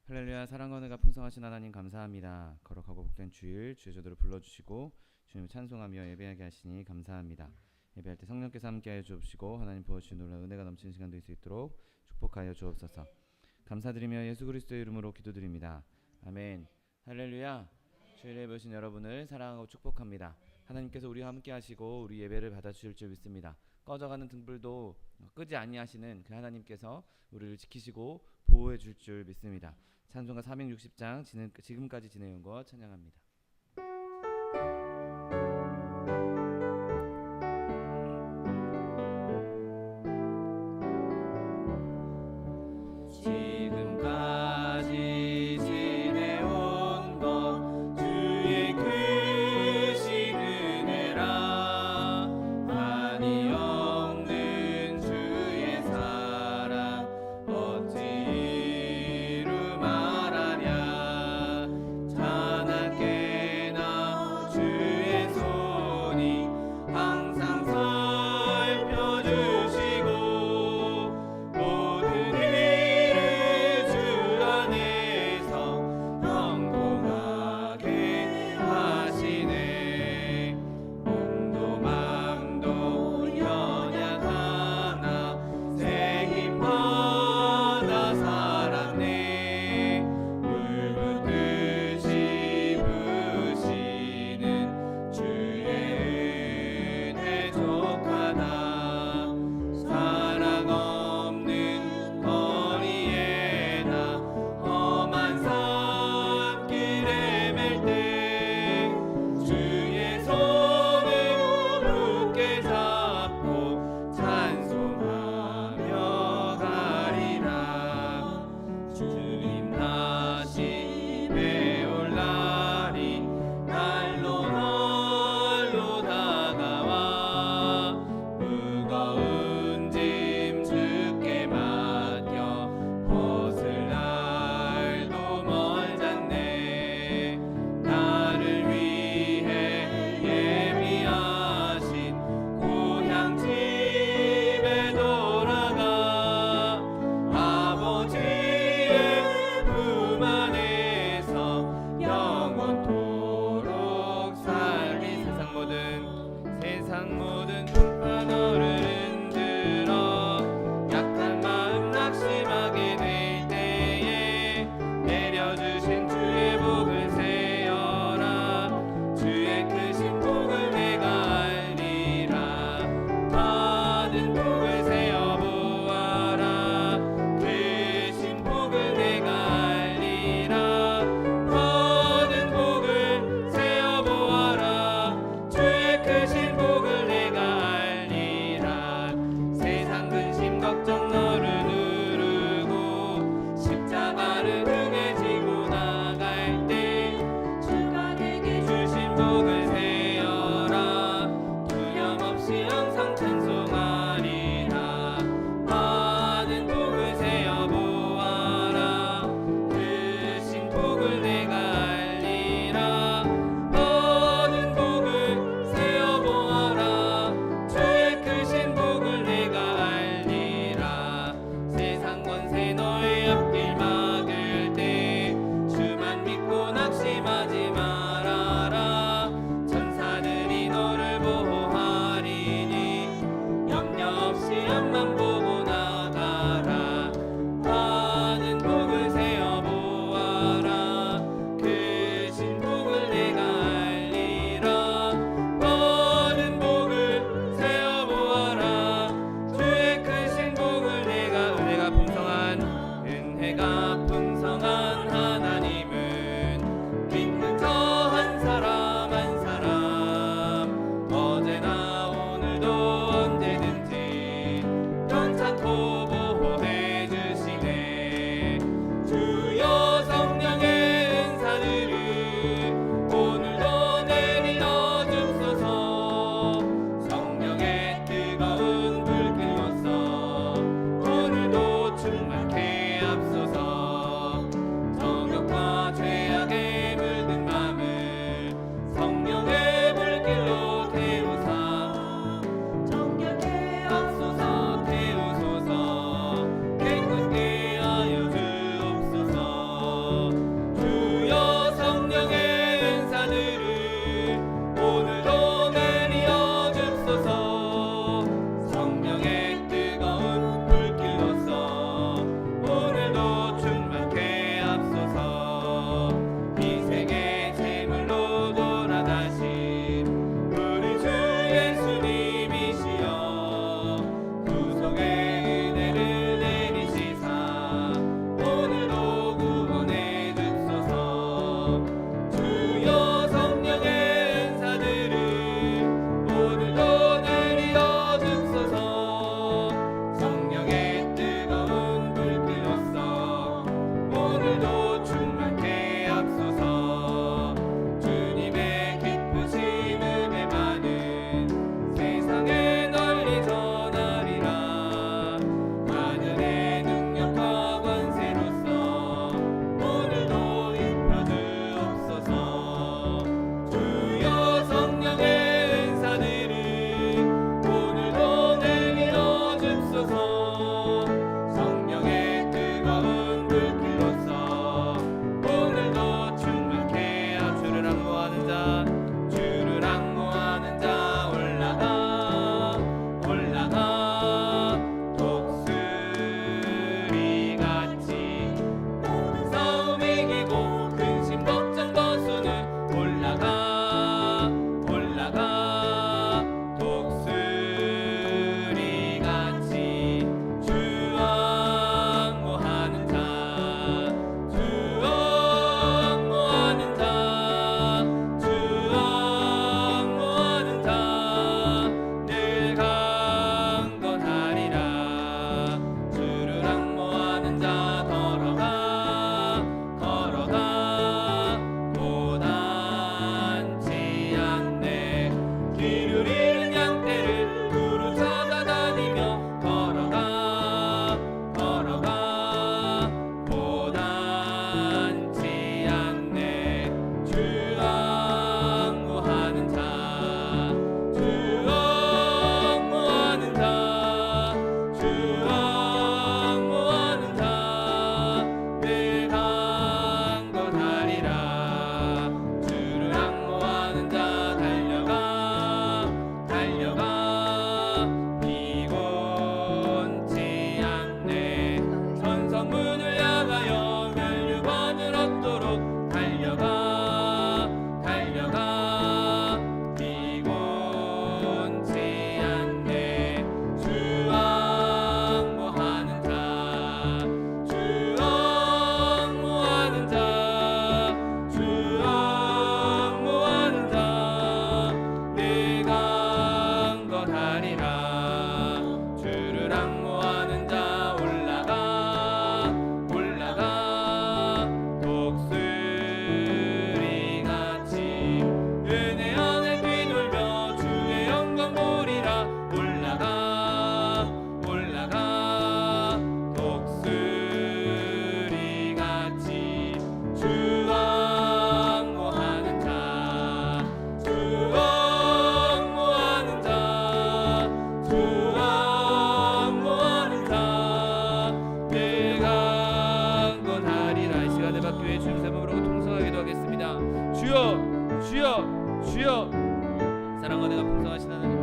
할렐루야. 사랑과 은혜가 풍성하신 하나님 감사합니다. 거룩하고 복된 주일 주의 저도를 불러주시고 주님을 찬송하며 예배하게 하시니 감사합니다. 예배할 때 성령께서 함께하여 주옵시고 하나님 부어주신 놀라운 은혜가 넘치는 시간 될 수 있도록 축복하여 주옵소서. 감사드리며 예수 그리스도의 이름으로 기도드립니다. 아멘. 할렐루야. 주일에 보신 여러분을 사랑하고 축복합니다. 하나님께서 우리와 함께 하시고 우리 예배를 받아주실 줄 믿습니다. 꺼져가는 등불도 끄지 아니하시는 그 하나님께서 우리를 지키시고 보호해 줄 줄 믿습니다. 찬송가 460장 지금까지 지내온 것 찬양합니다. 오늘도 충만케 앞소서. 주님의 기쁘신 은혜 많은 세상에 널리 전하리라. 하늘의 능력과 권세로서 오늘도 입혀 주옵소서. 주여 성령의 은사들을 오늘도 내밀어 줍소서. 성령의 뜨거운 불길로서 오늘도 충만케 하옵소서. 주를 앙모하는 자, 주를 앙모하는 자 올라가 올라가. 독수리 같이 모든 싸움 이기고 근심 걱정 벗어는 올라가 올라가. 독수리 같이 주 앙모하는 자, 주 앙모하는 자, 주 앙모하는 자 늘 강건하리라. 주를 앙모하는 자 걸어가 걸어가. 고단치 않네. 길을 잃은 양떼를 두루 찾아다니며 걸어가 걸어가. 고단치 않네. 주 앙모하는 자, 주 앙모하는 자, 주 앙모하는 자 늘 강건하리라. 주를 앙모하는 자 달려가 달려가. 피곤치 않네. 선성문을 향하여 멸류관을 얻도록 달려가 달려가. 피곤치 않네. 주 앙모하는 자, 주 앙모하는 자, 주 앙모하는 자 늘 강건하리라. 주를 앙모하는 자 올라가 올라가. 독수리 같이 은혜 안에 뛰놀며 주의 영광 보리라. 올라가 올라가. 독수리 같이 주 앙모하는 자, 주 앙모하는 자, 주 앙모하는 자 늘 강건하리라. 이 시간에 받교회 주님 세 몸으로 통성하기도 하겠습니다. 주여 주여 주여. 사랑과 내가 풍성하신 하나님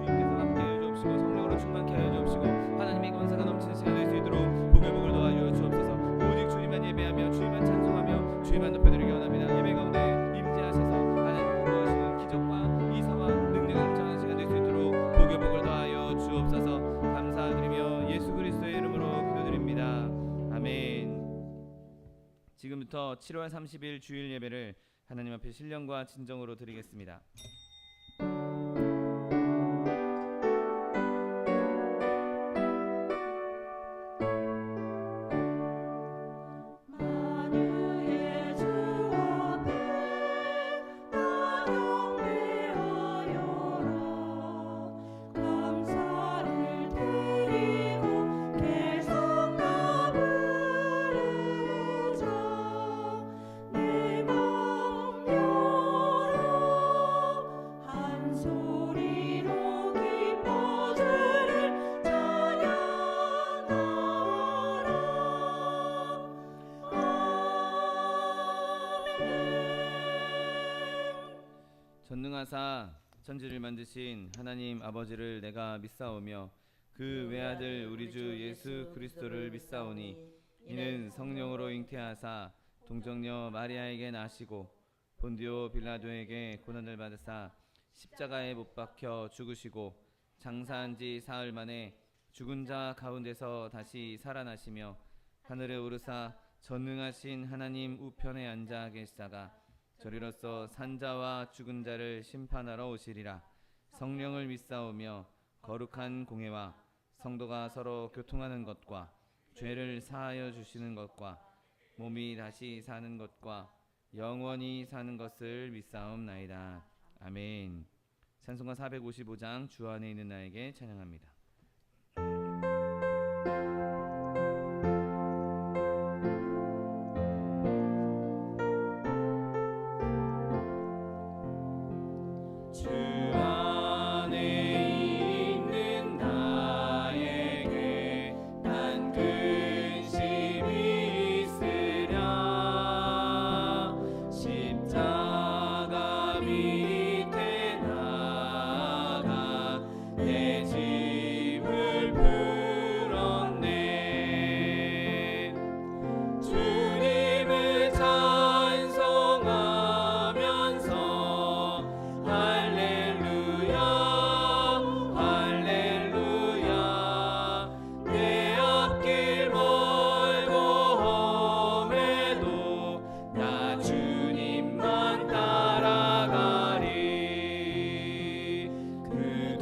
주님께서 함께하여 주옵시고 성령으로 충만케 하여 주옵시고 하나님의 권세가 넘치는 시간 될 수 있도록 복의 복을 더하여 주옵소서. 오직 주님만 예배하며 주님만 찬송하며 주님만 높여드리기 원합니다. 예배 가운데 임재하셔서 하나님 부어주시는 기적과 이사와 능력을 감정하는 시간 될 수 있도록 복의 복을 더하여 주옵소서. 감사드리며 예수 그리스도의 이름으로 기도드립니다. 아멘. 지금부터 7월 30일 주일 예배를 하나님 앞에 신령과 진정으로 드리겠습니다. 만유의 주 앞에 나 경배하여라. 감사를 드리고 개성가 부르자. 내 맘 열어 한 소리로 기뻐 주를 찬양하라. 전능하사 천지를 만드신 하나님 아버지를 내가 믿사오며 그 외아들 우리 주 예수 그리스도를 믿사오니 이는 성령으로 잉태하사 동정녀 마리아에게 나시고 본디오 빌라도에게 고난을 받으사 십자가에 못 박혀 죽으시고 장사한 지 사흘 만에 죽은 자 가운데서 다시 살아나시며 하늘에 오르사 전능하신 하나님 우편에 앉아 계시다가 저리로서 산자와 죽은 자를 심판하러 오시리라. 성령을 믿사오며 거룩한 공회와 성도가 서로 교통하는 것과 죄를 사하여 주시는 것과 몸이 다시 사는 것과 영원히 사는 것을 믿사옵나이다. 아멘. 찬송가 455장 주 안에 있는 나에게 찬양합니다. 주 안에 있는 나에게 난 근심이 있으랴 십자가 밑에 나가 내 짐을 풀었네. 주님을 찬송하면서 할렐루야 할렐루야 내 앞길 멀고 험해도 나 주님만 따라가리. 그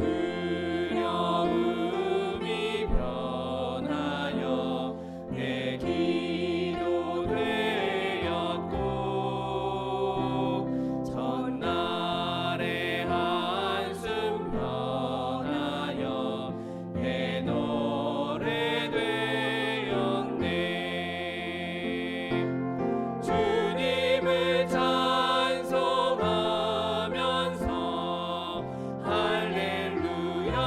두려움이 변하여 내 기도 되었고 전날의 한숨 변하여 내 노래 되었네. 주님을 찬송하면서 할렐루야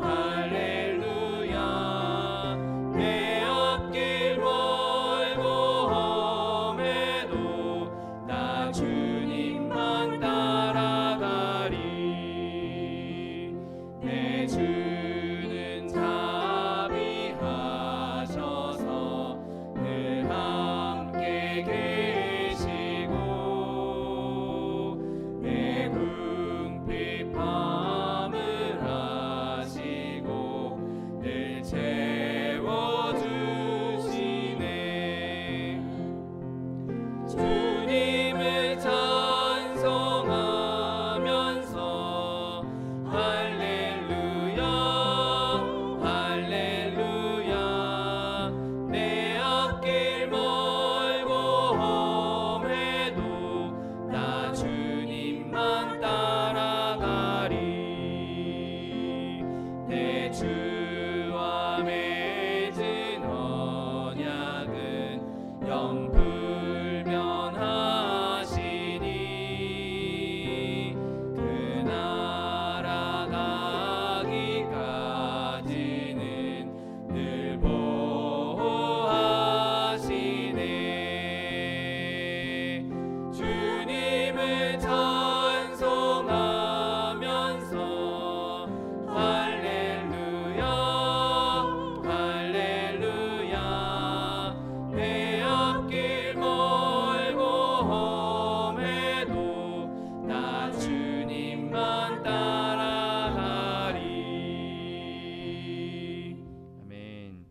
할렐루야 내 앞길 멀고 험해도 나 주님만 따라가리. 내 주는 자비하셔서 늘 함께 계시고 내 궁핍함을 아시고 늘 채워주시네. 주님을 찬송하면서 할렐루야 할렐루야 내 앞길 멀고 험해도 나 주님만 따라가리. 내 주와 맺은 언약은 영불면하시니 그 나라 가기까지는 늘 보호하시네. 주님을 찬송하면서 할렐루야 할렐루야 내 앞길 멀고 험해도 나 주님만 따라가리. 아멘.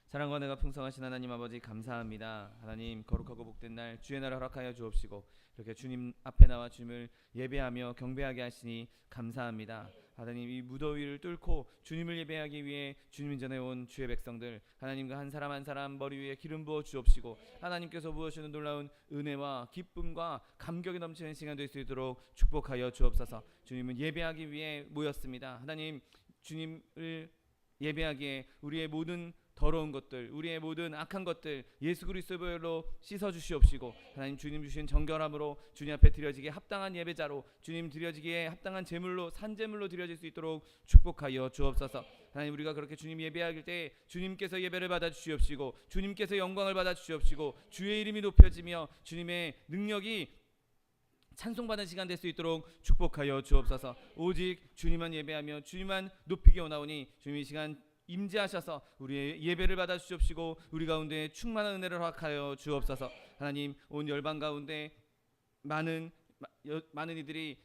사랑과 은혜가 풍성하신 하나님 아버지 감사합니다. 하나님 거룩하고 복된 날 주의 날을 허락하여 주옵시고 이렇게 주님 앞에 나와 주님을 예배하며 경배하게 하시니 감사합니다. 하나님 이 무더위를 뚫고 주님을 예배하기 위해 주님 전에 온 주의 백성들 하나님과 한 사람 한 사람 머리 위에 기름 부어 주옵시고 하나님께서 부어주시는 놀라운 은혜와 기쁨과 감격이 넘치는 시간 될 수 있도록 축복하여 주옵소서. 주님을 예배하기 위해 모였습니다. 하나님 주님을 예배하기에 우리의 모든 더러운 것들 우리의 모든 악한 것들 예수 그리스도의 보혈로 씻어 주시옵시고 하나님 주님 주신 정결함으로 주님 앞에 드려지기에 합당한 예배자로 주님 드려지기에 합당한 제물로 산제물로 드려질 수 있도록 축복하여 주옵소서. 하나님 우리가 그렇게 주님 예배할 때 주님께서 예배를 받아 주시옵시고 주님께서 영광을 받아 주시옵시고 주의 이름이 높여지며 주님의 능력이 찬송받는 시간 될 수 있도록 축복하여 주옵소서. 오직 주님만 예배하며 주님만 높이게 원하오니 주님 이 시간 임재하셔서 우리의 예배를 받아 주시옵시고 우리 가운데 충만한 은혜를 허락하여 주옵소서. 하나님 온 열방 가운데 많은 이들이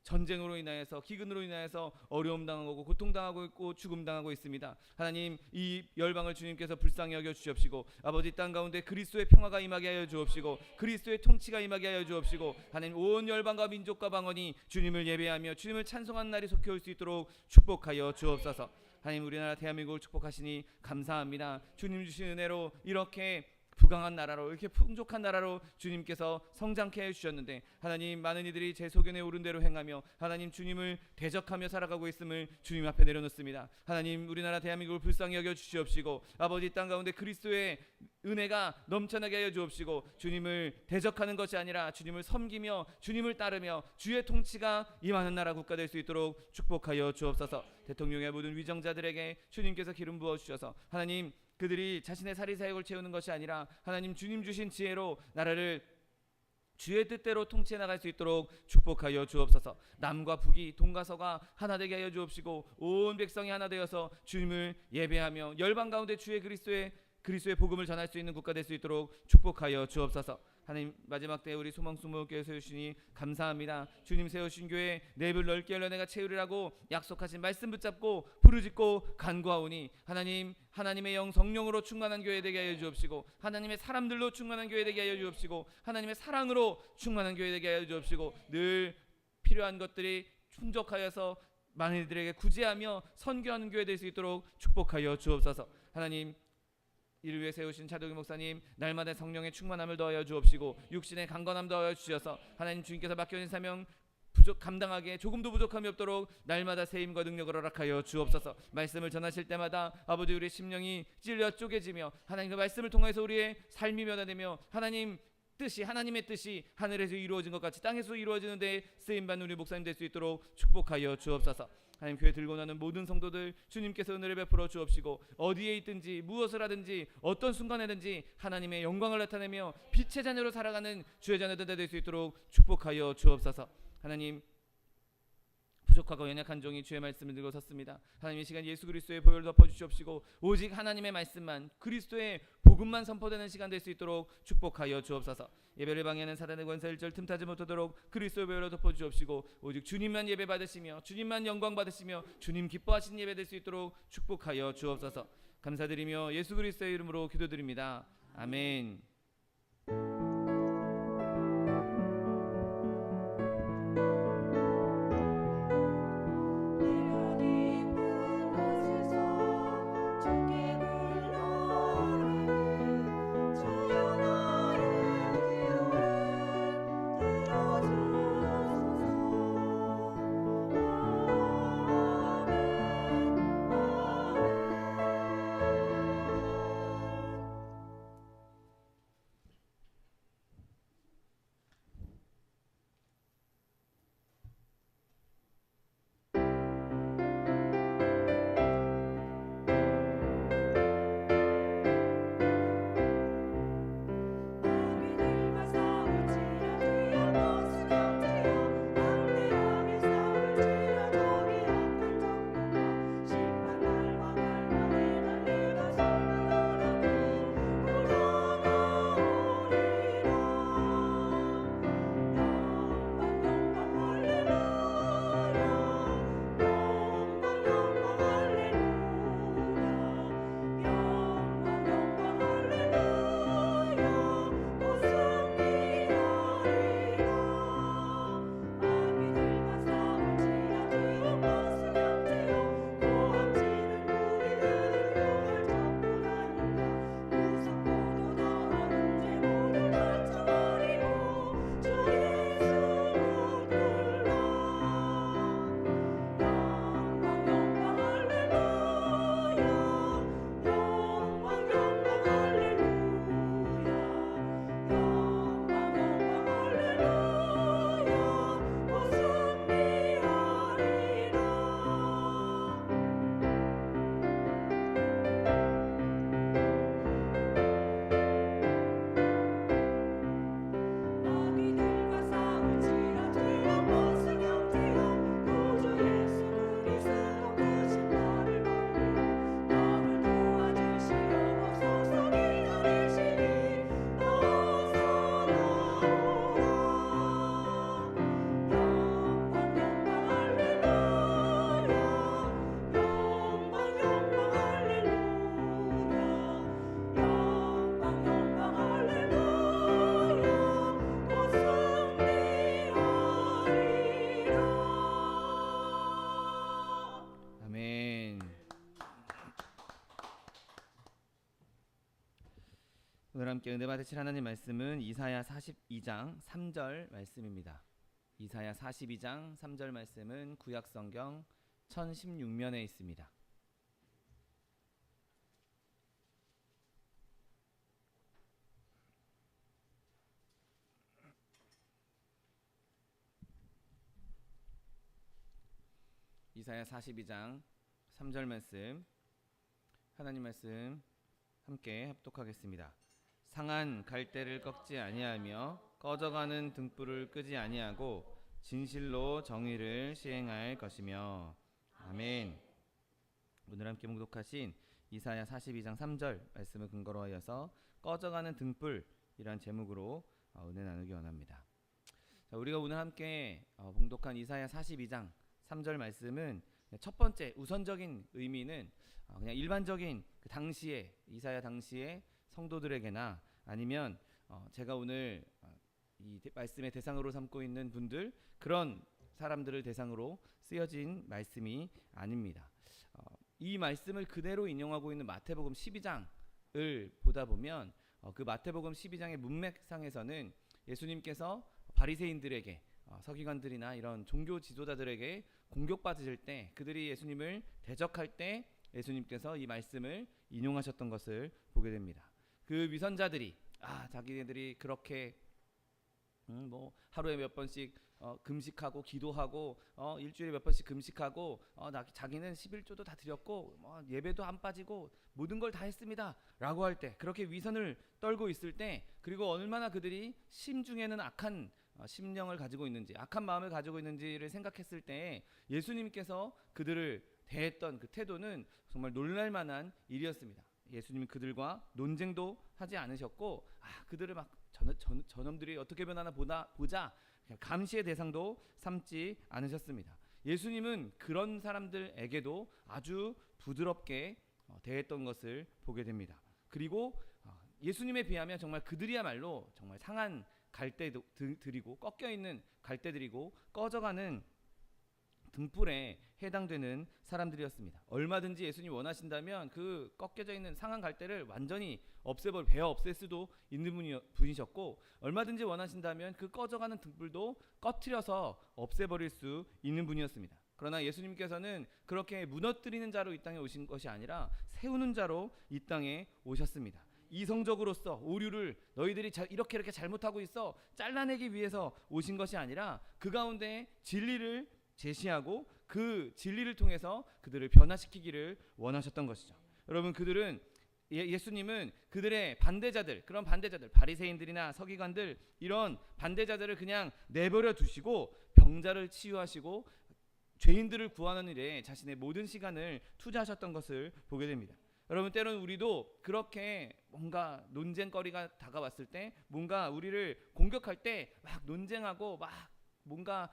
전쟁으로 인하여서 기근으로 인하여서 어려움 당하고 고통 당하고 있고 죽음 당하고 있습니다. 하나님, 이 열방을 주님께서 불쌍히 여겨 주옵시고 아버지, 땅 가운데 그리스도의 평화가 임하게 하여 주옵시고 그리스도의 통치가 임하게 하여 주옵시고 하나님, 온 열방과 민족과 방언이 주님을 예배하며 주님을 찬송하는 날이 속히 올 수 있도록 축복하여 주옵소서. 하나님, 우리나라 대한민국을 축복하시니 감사합니다. 주님 주신 은혜로 이렇게 부강한 나라로, 이렇게 풍족한 나라로 주님께서 성장케 해주셨는데 하나님, 많은 이들이 제 소견에 오른 대로 행하며 하나님 주님을 대적하며 살아가고 있음을 주님 앞에 내려놓습니다. 하나님, 우리나라 대한민국을 불쌍히 여겨 주시옵시고 아버지, 땅 가운데 그리스도의 은혜가 넘쳐나게 하여 주옵시고 주님을 대적하는 것이 아니라 주님을 섬기며 주님을 따르며 주의 통치가 임하는 나라 국가 될 수 있도록 축복하여 주옵소서. 대통령의 모든 위정자들에게 주님께서 기름 부어 주셔서 하나님, 그들이 자신의 사리사욕을 채우는 것이 아니라 하나님 주님 주신 지혜로 나라를 주의 뜻대로 통치해 나갈 수 있도록 축복하여 주옵소서. 남과 북이 동과 서가 하나 되게 하여 주옵시고 온 백성이 하나 되어서 주님을 예배하며 열방 가운데 주의 그리스도의 복음을 전할 수 있는 국가 될 수 있도록 축복하여 주옵소서. 하나님, 마지막 때에 우리 소망수목교회 세우시니 감사합니다. 주님 세우신 교회 내불 넓게 열려 내가 채우리라고 약속하신 말씀 붙잡고 부르짖고 간구하오니 하나님, 하나님의 영 성령으로 충만한 교회 되게 하여 주옵시고 하나님의 사람들로 충만한 교회 되게 하여 주옵시고 하나님의 사랑으로 충만한 교회 되게 하여 주옵시고 늘 필요한 것들이 충족하여서 많은 이들에게 구제하며 선교하는 교회 될 수 있도록 축복하여 주옵소서. 하나님, 이를 위해 세우신 차도기 목사님, 날마다 성령의 충만함을 더하여 주옵시고 육신의 강건함 더하여 주셔서 하나님, 주님께서 맡겨진 사명 감당하기에 조금도 부족함이 없도록 날마다 세임과 능력을 허락하여 주옵소서. 말씀을 전하실 때마다 아버지, 우리의 심령이 찔려 쪼개지며 하나님의 말씀을 통해서 우리의 삶이 변화되며 하나님의 뜻이 하늘에서 이루어진 것 같이 땅에서 이루어지는 데 쓰임받는 우리 목사님 될 수 있도록 축복하여 주옵소서. 하나님, 교회 들고 나는 모든 성도들 주님께서 은혜를 베풀어 주옵시고 어디에 있든지 무엇을 하든지 어떤 순간에든지 하나님의 영광을 나타내며 빛의 자녀로 살아가는 주의 자녀들 될 수 있도록 축복하여 주옵소서. 하나님, 부족하고 연약한 종이 주의 말씀을 들고 섰습니다. 하나님, 이 시간 예수 그리스도의 보혈을 덮어주시옵시고 오직 하나님의 말씀만, 그리스도의 복음만 선포되는 시간 될 수 있도록 축복하여 주옵소서. 예배를 방해하는 사단의 권세 일절 틈타지 못하도록 그리스도의 보혈로 덮어주옵시고 오직 주님만 예배 받으시며 주님만 영광 받으시며 주님 기뻐하시는 예배 될 수 있도록 축복하여 주옵소서. 감사드리며 예수 그리스도의 이름으로 기도드립니다. 아멘. 오늘 함께 은혜 받으실 하나님 말씀은 이사야 42장 3절 말씀입니다. 이사야 42장 3절 말씀은 구약성경 1016면에 있습니다. 이사야 42장 3절 말씀, 하나님 말씀 함께 합독하겠습니다. 상한 갈대를 꺾지 아니하며 꺼져가는 등불을 끄지 아니하고 진실로 정의를 시행할 것이며. 아멘. 오늘 함께 묵독하신 이사야 42장 3절 말씀을 근거로 하여서 꺼져가는 등불이란 제목으로 은혜 나누기 원합니다. 자, 우리가 오늘 함께 봉독한 이사야 42장 3절 말씀은 첫 번째 우선적인 의미는 그냥 일반적인 그 당시에 이사야 당시에 성도들에게나 아니면 제가 오늘 이 말씀의 대상으로 삼고 있는 분들, 그런 사람들을 대상으로 쓰여진 말씀이 아닙니다. 이 말씀을 그대로 인용하고 있는 마태복음 12장을 보다 보면 그 마태복음 12장의 문맥상에서는 예수님께서 바리새인들에게 서기관들이나 이런 종교 지도자들에게 공격받으실 때, 그들이 예수님을 대적할 때 예수님께서 이 말씀을 인용하셨던 것을 보게 됩니다. 그 위선자들이 자기네들이 그렇게 하루에 몇 번씩 금식하고 기도하고 일주일에 몇 번씩 금식하고 자기는 11조도 다 드렸고 예배도 안 빠지고 모든 걸 다 했습니다 라고 할 때, 그렇게 위선을 떨고 있을 때, 그리고 얼마나 그들이 심중에는 악한 심령을 가지고 있는지, 악한 마음을 가지고 있는지를 생각했을 때 예수님께서 그들을 대했던 그 태도는 정말 놀랄만한 일이었습니다. 예수님이 그들과 논쟁도 하지 않으셨고 그들을 막 저놈들이 어떻게 변하나 보자 감시의 대상도 삼지 않으셨습니다. 예수님은 그런 사람들에게도 아주 부드럽게 대했던 것을 보게 됩니다. 그리고 예수님에 비하면 정말 그들이야말로 정말 상한 갈대들이고 꺾여있는 갈대들이고 꺼져가는 등불에 해당되는 사람들이었습니다. 얼마든지 예수님 원하신다면 그 꺾여져 있는 상한 갈대를 완전히 베어 없앨 수도 있는 분이셨고, 얼마든지 원하신다면 그 꺼져가는 등불도 꺼트려서 없애버릴 수 있는 분이었습니다. 그러나 예수님께서는 그렇게 무너뜨리는 자로 이 땅에 오신 것이 아니라 세우는 자로 이 땅에 오셨습니다. 이성적으로서 오류를 너희들이 이렇게 잘못하고 있어 잘라내기 위해서 오신 것이 아니라 그 가운데 진리를 제시하고 그 진리를 통해서 그들을 변화시키기를 원하셨던 것이죠. 여러분, 그들은 예수님은 그들의 반대자들, 그런 반대자들, 바리새인들이나 서기관들, 이런 반대자들을 그냥 내버려 두시고 병자를 치유하시고 죄인들을 구하는 일에 자신의 모든 시간을 투자하셨던 것을 보게 됩니다. 여러분, 때로는 우리도 그렇게 뭔가 논쟁거리가 다가왔을 때, 뭔가 우리를 공격할 때 막 논쟁하고 막 뭔가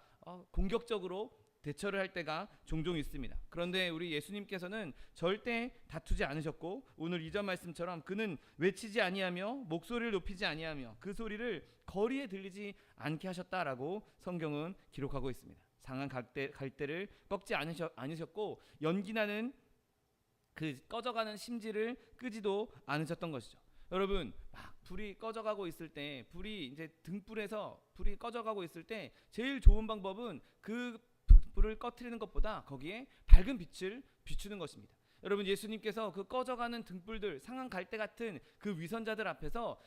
공격적으로 대처를 할 때가 종종 있습니다. 그런데 우리 예수님께서는 절대 다투지 않으셨고, 오늘 이전 말씀처럼 그는 외치지 아니하며 목소리를 높이지 아니하며 그 소리를 거리에 들리지 않게 하셨다라고 성경은 기록하고 있습니다. 상한 갈대를 꺾지 않으셨고 연기나는 그 꺼져가는 심지를 끄지도 않으셨던 것이죠. 여러분, 막 불이 꺼져가고 있을 때, 이제 등불에서 불이 꺼져가고 있을 때 제일 좋은 방법은 그 등불을 꺼트리는 것보다 거기에 밝은 빛을 비추는 것입니다. 여러분, 예수님께서 그 꺼져가는 등불들, 상한 갈대 같은 그 위선자들 앞에서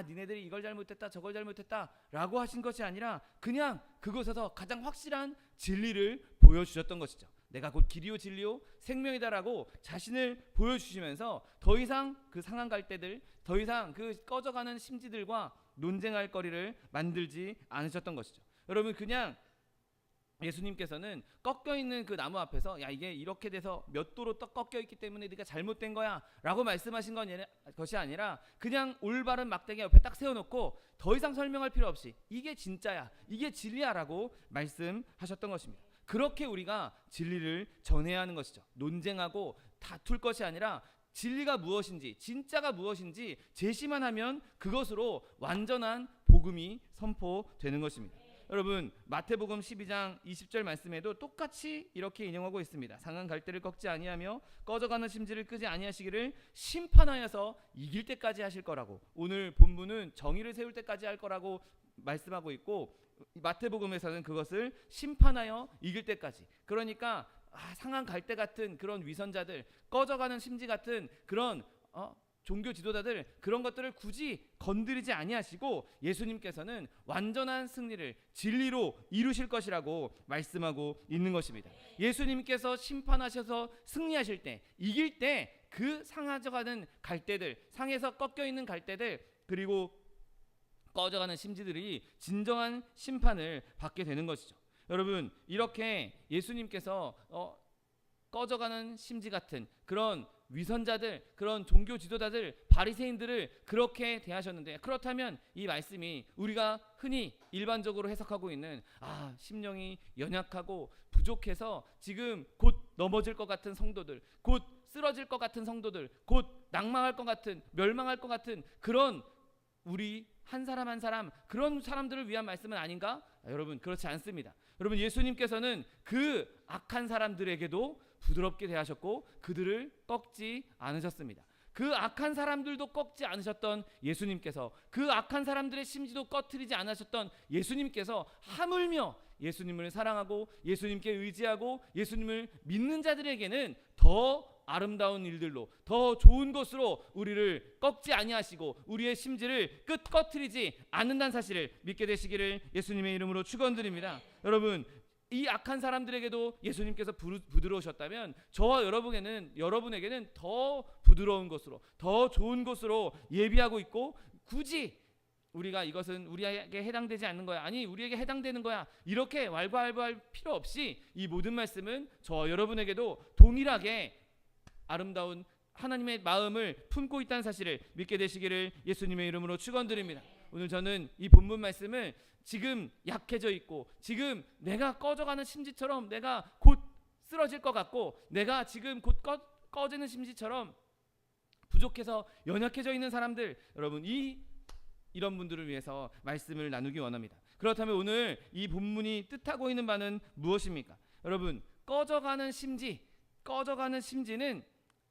니네들이 이걸 잘못했다 저걸 잘못했다 라고 하신 것이 아니라 그냥 그곳에서 가장 확실한 진리를 보여주셨던 것이죠. 내가 곧 길이요 진리요 생명이다라고 자신을 보여주시면서 더 이상 그 상한 갈대들, 더 이상 그 꺼져가는 심지들과 논쟁할 거리를 만들지 않으셨던 것이죠. 여러분, 그냥 예수님께서는 꺾여있는 그 나무 앞에서 이게 이렇게 돼서 몇 도로 꺾여있기 때문에 네가 잘못된 거야 라고 말씀하신 것이 아니라 그냥 올바른 막대기 옆에 딱 세워놓고 더 이상 설명할 필요 없이 이게 진짜야, 이게 진리야 라고 말씀하셨던 것입니다. 그렇게 우리가 진리를 전해야 하는 것이죠. 논쟁하고 다툴 것이 아니라 진리가 무엇인지, 진짜가 무엇인지 제시만 하면 그것으로 완전한 복음이 선포되는 것입니다. 여러분 마태복음 12장 20절 말씀에도 똑같이 이렇게 인용하고 있습니다. 상한 갈대를 꺾지 아니하며 꺼져가는 심지를 끄지 아니하시기를 심판하여서 이길 때까지 하실 거라고, 오늘 본문은 정의를 세울 때까지 할 거라고 말씀하고 있고, 마태복음에서는 그것을 심판하여 이길 때까지, 그러니까 상한 갈대 같은 그런 위선자들, 꺼져가는 심지 같은 그런 종교 지도자들, 그런 것들을 굳이 건드리지 아니하시고 예수님께서는 완전한 승리를 진리로 이루실 것이라고 말씀하고 있는 것입니다. 예수님께서 심판하셔서 승리하실 때, 이길 때 그 상하져가는 갈대들, 상에서 꺾여 있는 갈대들, 그리고 꺼져가는 심지들이 진정한 심판을 받게 되는 것이죠. 여러분 이렇게 예수님께서 꺼져가는 심지 같은 그런 위선자들, 그런 종교 지도자들, 바리새인들을 그렇게 대하셨는데, 그렇다면 이 말씀이 우리가 흔히 일반적으로 해석하고 있는 심령이 연약하고 부족해서 지금 곧 넘어질 것 같은 성도들, 곧 쓰러질 것 같은 성도들, 곧 낭망할 것 같은, 멸망할 것 같은 그런 우리 한 사람 한 사람, 그런 사람들을 위한 말씀은 아닌가? 여러분 그렇지 않습니다. 여러분 예수님께서는 그 악한 사람들에게도 부드럽게 대하셨고 그들을 꺾지 않으셨습니다. 그 악한 사람들도 꺾지 않으셨던 예수님께서, 그 악한 사람들의 심지도 꺼트리지 않으셨던 예수님께서 하물며 예수님을 사랑하고 예수님께 의지하고 예수님을 믿는 자들에게는 더 아름다운 일들로, 더 좋은 것으로 우리를 꺾지 아니하시고 우리의 심지를 꺼트리지 않는다는 사실을 믿게 되시기를 예수님의 이름으로 축원드립니다. 여러분 이 악한 사람들에게도 예수님께서 부드러우셨다면 저와 여러분에게는 더 부드러운 것으로, 더 좋은 것으로 예비하고 있고, 굳이 우리가 이것은 우리에게 해당되지 않는 거야, 아니 우리에게 해당되는 거야, 이렇게 왈가왈부할 필요 없이 이 모든 말씀은 저와 여러분에게도 동일하게 아름다운 하나님의 마음을 품고 있다는 사실을 믿게 되시기를 예수님의 이름으로 축원드립니다. 오늘 저는 이 본문 말씀을 지금 약해져 있고, 지금 내가 꺼져가는 심지처럼 내가 곧 쓰러질 것 같고, 내가 지금 곧 꺼지는 심지처럼 부족해서 연약해져 있는 사람들, 여러분 이런 분들을 위해서 말씀을 나누기 원합니다. 그렇다면 오늘 이 본문이 뜻하고 있는 바는 무엇입니까? 여러분 꺼져가는 심지는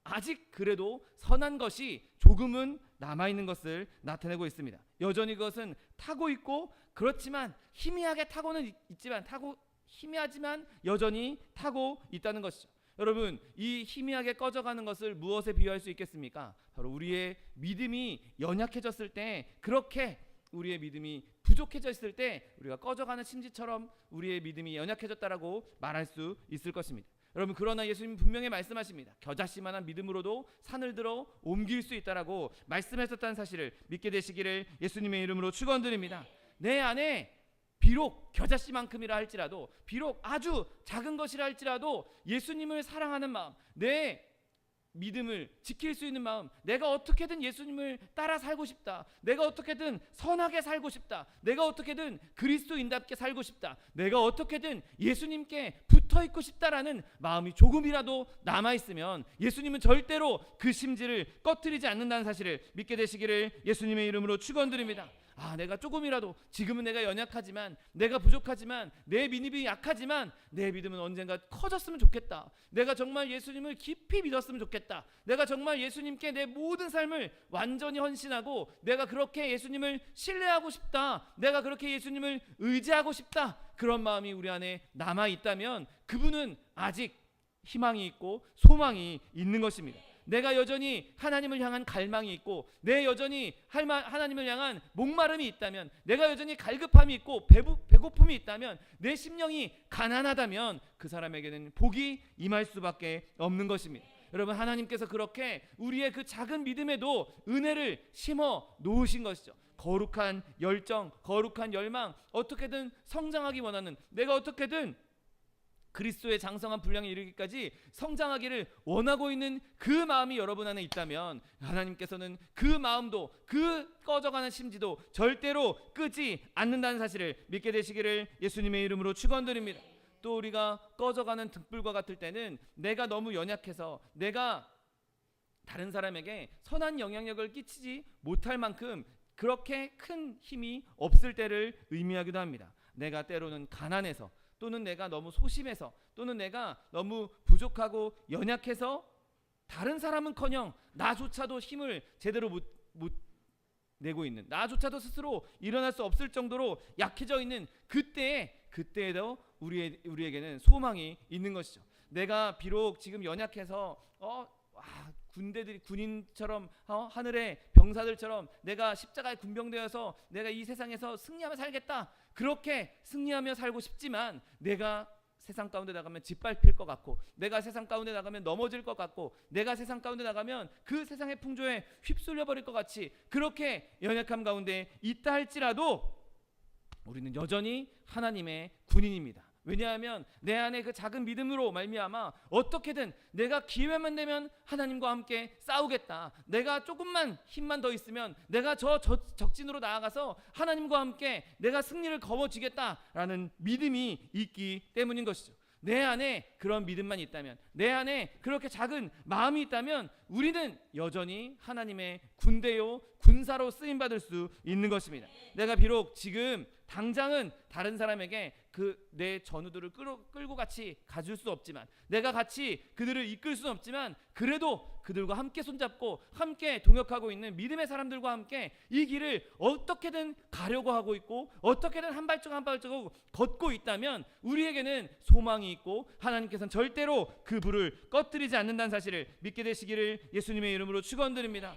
아직 그래도 선한 것이 조금은 남아있는 것을 나타내고 있습니다. 여전히 그것은 타고 있고, 그렇지만 희미하게 타고는 있지만, 희미하지만 여전히 타고 있다는 것이죠. 여러분 이 희미하게 꺼져가는 것을 무엇에 비유할 수 있겠습니까? 바로 우리의 믿음이 연약해졌을 때, 그렇게 우리의 믿음이 부족해졌을 때 우리가 꺼져가는 심지처럼 우리의 믿음이 연약해졌다라고 말할 수 있을 것입니다. 여러분 그러나 예수님 분명히 말씀하십니다. 겨자씨만한 믿음으로도 산을 들어 옮길 수 있다라고 말씀하셨다는 사실을 믿게 되시기를 예수님의 이름으로 축원드립니다. 내 안에 비록 겨자씨만큼이라 할지라도, 비록 아주 작은 것이라 할지라도 예수님을 사랑하는 마음, 내 믿음을 지킬 수 있는 마음, 내가 어떻게든 예수님을 따라 살고 싶다, 내가 어떻게든 선하게 살고 싶다, 내가 어떻게든 그리스도인답게 살고 싶다, 내가 어떻게든 예수님께 붙어있고 싶다라는 마음이 조금이라도 남아있으면 예수님은 절대로 그 심지를 꺼트리지 않는다는 사실을 믿게 되시기를 예수님의 이름으로 축원드립니다. 내가 조금이라도, 지금은 내가 연약하지만, 내가 부족하지만, 내 믿음이 약하지만 내 믿음은 언젠가 커졌으면 좋겠다, 내가 정말 예수님을 깊이 믿었으면 좋겠다, 내가 정말 예수님께 내 모든 삶을 완전히 헌신하고 내가 그렇게 예수님을 신뢰하고 싶다, 내가 그렇게 예수님을 의지하고 싶다, 그런 마음이 우리 안에 남아있다면 그분은 아직 희망이 있고 소망이 있는 것입니다. 내가 여전히 하나님을 향한 갈망이 있고, 내 여전히 하나님을 향한 목마름이 있다면, 내가 여전히 갈급함이 있고 배고픔이 있다면, 내 심령이 가난하다면 그 사람에게는 복이 임할 수밖에 없는 것입니다. 여러분 하나님께서 그렇게 우리의 그 작은 믿음에도 은혜를 심어 놓으신 것이죠. 거룩한 열정, 거룩한 열망, 어떻게든 성장하기 원하는, 내가 어떻게든 그리스도의 장성한 분량에 이르기까지 성장하기를 원하고 있는 그 마음이 여러분 안에 있다면 하나님께서는 그 마음도, 그 꺼져가는 심지도 절대로 끄지 않는다는 사실을 믿게 되시기를 예수님의 이름으로 축원드립니다. 또 우리가 꺼져가는 등불과 같을 때는 내가 너무 연약해서 내가 다른 사람에게 선한 영향력을 끼치지 못할 만큼 그렇게 큰 힘이 없을 때를 의미하기도 합니다. 내가 때로는 가난해서, 또는 내가 너무 소심해서, 또는 내가 너무 부족하고 연약해서 다른 사람은커녕 나조차도 힘을 제대로 못 내고 있는, 나조차도 스스로 일어날 수 없을 정도로 약해져 있는 그때에도 우리에게는 소망이 있는 것이죠. 내가 비록 지금 연약해서 군인처럼 하늘의 병사들처럼 내가 십자가에 군병되어서 내가 이 세상에서 승리하며 살겠다, 그렇게 승리하며 살고 싶지만 내가 세상 가운데 나가면 짓밟힐 것 같고, 내가 세상 가운데 나가면 넘어질 것 같고, 내가 세상 가운데 나가면 그 세상의 풍조에 휩쓸려 버릴 것 같이 그렇게 연약함 가운데 있다 할지라도 우리는 여전히 하나님의 군인입니다. 왜냐하면 내 안에 그 작은 믿음으로 말미암아 어떻게든 내가 기회만 되면 하나님과 함께 싸우겠다, 내가 조금만 힘만 더 있으면 내가 저 적진으로 나아가서 하나님과 함께 내가 승리를 거머쥐겠다라는 믿음이 있기 때문인 것이죠. 내 안에 그런 믿음만 있다면, 내 안에 그렇게 작은 마음이 있다면 우리는 여전히 하나님의 군대요 군사로 쓰임받을 수 있는 것입니다. 내가 비록 지금 당장은 다른 사람에게 내 전우들을 끌고 같이 가줄 수 없지만, 내가 같이 그들을 이끌 수는 없지만, 그래도 그들과 함께 손잡고 함께 동역하고 있는 믿음의 사람들과 함께 이 길을 어떻게든 가려고 하고 있고 어떻게든 한 발짝 한 발짝 걷고 있다면 우리에게는 소망이 있고 하나님께서는 절대로 그 불을 꺼뜨리지 않는다는 사실을 믿게 되시기를 예수님의 이름으로 축원드립니다.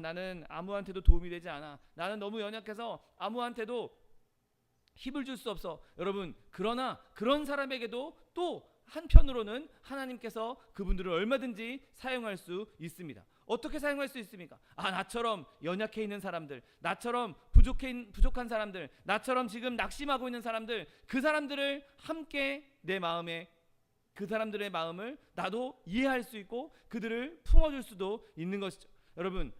나는 아무한테도 도움이 되지 않아, 나는 너무 연약해서 아무한테도 힘을 줄 수 없어. 여러분, 그러나 그런 사람에게도 또 한편으로는 하나님께서 그분들을 얼마든지 사용할 수 있습니다. 어떻게 사용할 수 있습니까? 나처럼 연약해 있는 사람들, 나처럼 부족한 사람들, 나처럼 지금 낙심하고 있는 사람들, 그 사람들을 함께 내 마음에, 그 사람들의 마음을 나도 이해할 수 있고 그들을 품어줄 수도 있는 것이죠. 여러분,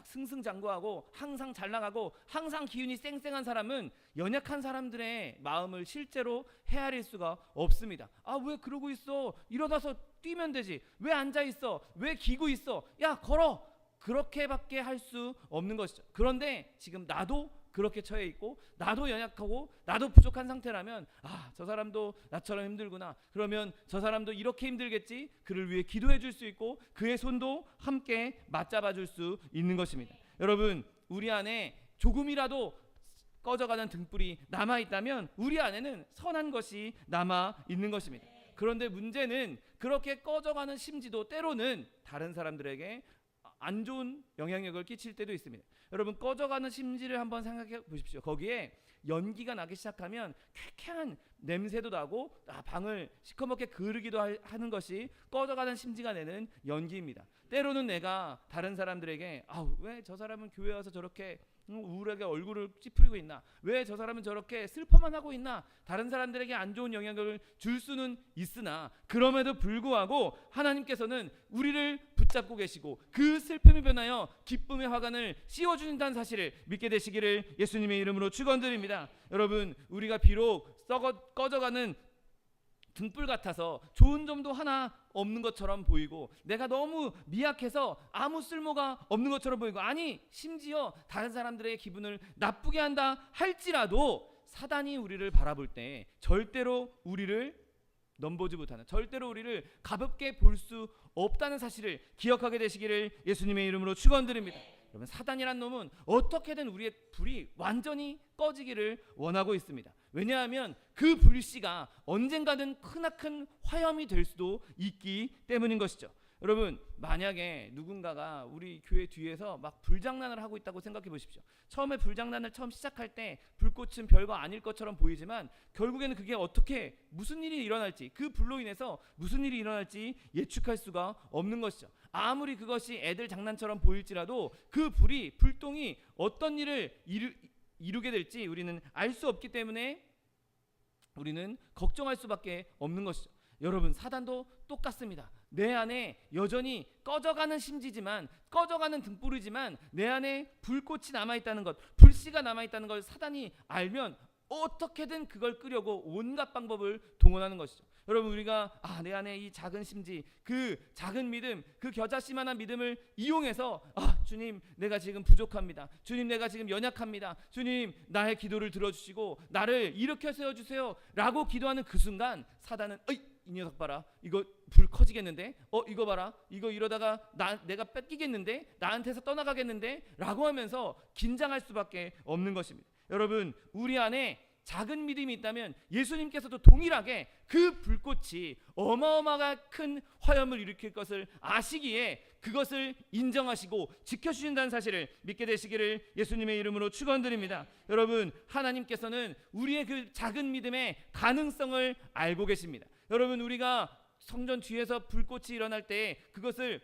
승승장구하고 항상 잘 나가고 항상 기운이 쌩쌩한 사람은 연약한 사람들의 마음을 실제로 헤아릴 수가 없습니다. 왜 그러고 있어? 일어나서 뛰면 되지. 왜 앉아 있어? 왜 기고 있어? 야, 걸어. 그렇게밖에 할 수 없는 것이죠. 그런데 지금 나도 그렇게 처해 있고 나도 연약하고 나도 부족한 상태라면 저 사람도 나처럼 힘들구나, 그러면 저 사람도 이렇게 힘들겠지, 그를 위해 기도해 줄 수 있고 그의 손도 함께 맞잡아 줄 수 있는 것입니다. 여러분, 우리 안에 조금이라도 꺼져가는 등불이 남아있다면 우리 안에는 선한 것이 남아있는 것입니다. 그런데 문제는 그렇게 꺼져가는 심지도 때로는 다른 사람들에게 안 좋은 영향력을 끼칠 때도 있습니다. 여러분, 꺼져가는 심지를 한번 생각해 보십시오. 거기에 연기가 나기 시작하면 쾌쾌한 냄새도 나고 방을 시커멓게 그르기도 하는 것이 꺼져가는 심지가 내는 연기입니다. 때로는 내가 다른 사람들에게 왜 저 사람은 교회 와서 저렇게 우울하게 얼굴을 찌푸리고 있나, 왜 저 사람은 저렇게 슬퍼만 하고 있나, 다른 사람들에게 안 좋은 영향을 줄 수는 있으나 그럼에도 불구하고 하나님께서는 우리를 붙잡고 계시고 그 슬픔이 변하여 기쁨의 화관을 씌워주신다는 사실을 믿게 되시기를 예수님의 이름으로 축원드립니다. 여러분, 우리가 비록 꺼져가는 등불 같아서 좋은 점도 하나 없는 것처럼 보이고 내가 너무 미약해서 아무 쓸모가 없는 것처럼 보이고, 심지어 다른 사람들의 기분을 나쁘게 한다 할지라도 사단이 우리를 바라볼 때 절대로 우리를 넘보지 못하는, 절대로 우리를 가볍게 볼 수 없다는 사실을 기억하게 되시기를 예수님의 이름으로 축원드립니다. 여러분, 사단이란 놈은 어떻게든 우리의 불이 완전히 꺼지기를 원하고 있습니다. 왜냐하면 그 불씨가 언젠가는 크나큰 화염이 될 수도 있기 때문인 것이죠. 여러분, 만약에 누군가가 우리 교회 뒤에서 막 불장난을 하고 있다고 생각해 보십시오. 처음에 불장난을 시작할 때 불꽃은 별거 아닐 것처럼 보이지만 결국에는 그게 무슨 일이 일어날지, 그 불로 인해서 무슨 일이 일어날지 예측할 수가 없는 것이죠. 아무리 그것이 애들 장난처럼 보일지라도 그 불똥이 어떤 일을 이루게 될지 우리는 알 수 없기 때문에 우리는 걱정할 수밖에 없는 것이죠. 여러분, 사단도 똑같습니다. 내 안에 여전히 꺼져가는 심지지만, 꺼져가는 등불이지만 내 안에 불꽃이 남아있다는 것, 불씨가 남아있다는 걸 사단이 알면 어떻게든 그걸 끄려고 온갖 방법을 동원하는 것이죠. 여러분 우리가 내 안에 이 작은 심지, 그 작은 믿음, 그 겨자씨만한 믿음을 이용해서 주님 내가 지금 부족합니다. 주님 내가 지금 연약합니다. 주님 나의 기도를 들어주시고 나를 일으켜 세워주세요 라고 기도하는 그 순간 사단은 이 녀석 봐라, 이거 불 커지겠는데, 이거 봐라, 이거 이러다가 내가 뺏기겠는데, 나한테서 떠나가겠는데 라고 하면서 긴장할 수밖에 없는 것입니다. 여러분 우리 안에 작은 믿음이 있다면 예수님께서도 동일하게 그 불꽃이 어마어마하게 큰 화염을 일으킬 것을 아시기에 그것을 인정하시고 지켜주신다는 사실을 믿게 되시기를 예수님의 이름으로 축원드립니다. 여러분 하나님께서는 우리의 그 작은 믿음의 가능성을 알고 계십니다. 여러분 우리가 성전 뒤에서 불꽃이 일어날 때 그것을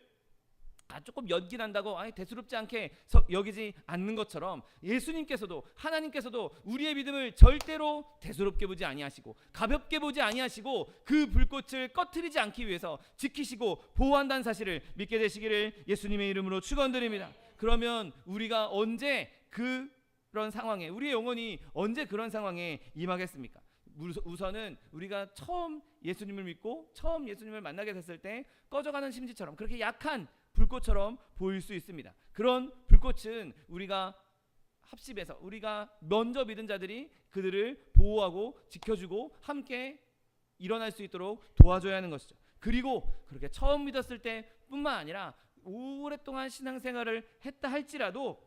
조금 연기 난다고 대수롭지 않게 여기지 않는 것처럼 예수님께서도 하나님께서도 우리의 믿음을 절대로 대수롭게 보지 아니하시고 가볍게 보지 아니하시고 그 불꽃을 꺼트리지 않기 위해서 지키시고 보호한다는 사실을 믿게 되시기를 예수님의 이름으로 축원드립니다. 그러면 우리가 언제 그런 상황에, 우리의 영혼이 언제 그런 상황에 임하겠습니까? 우선은 우리가 처음 예수님을 믿고 처음 예수님을 만나게 됐을 때 꺼져가는 심지처럼 그렇게 약한 불꽃처럼 보일 수 있습니다. 그런 불꽃은 우리가 합심해서 우리가 먼저 믿은 자들이 그들을 보호하고 지켜주고 함께 일어날 수 있도록 도와줘야 하는 것이죠. 그리고 그렇게 처음 믿었을 때뿐만 아니라 오랫동안 신앙생활을 했다 할지라도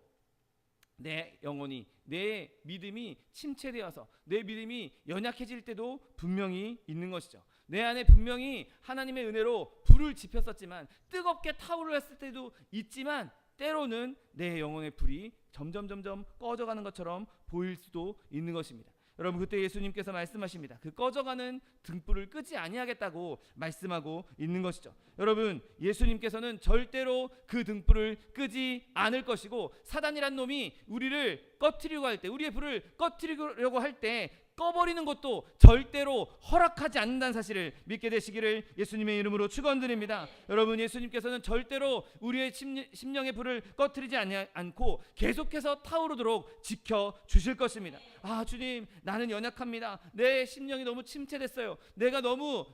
내 영혼이, 내 믿음이 침체되어서 내 믿음이 연약해질 때도 분명히 있는 것이죠. 내 안에 분명히 하나님의 은혜로 불을 지폈었지만 뜨겁게 타오르었을 때도 있지만 때로는 내 영혼의 불이 점점 꺼져가는 것처럼 보일 수도 있는 것입니다. 여러분 그때 예수님께서 말씀하십니다. 그 꺼져가는 등불을 끄지 아니하겠다고 말씀하고 있는 것이죠. 여러분 예수님께서는 절대로 그 등불을 끄지 않을 것이고 사단이란 놈이 우리를 꺼트리려고 할 때, 우리의 불을 꺼트리려고 할 때 꺼버리는 것도 절대로 허락하지 않는다는 사실을 믿게 되시기를 예수님의 이름으로 축원드립니다. 여러분 예수님께서는 절대로 우리의 심령의 불을 꺼트리지 않고 계속해서 타오르도록 지켜주실 것입니다. 주님 나는 연약합니다. 내 심령이 너무 침체됐어요. 내가 너무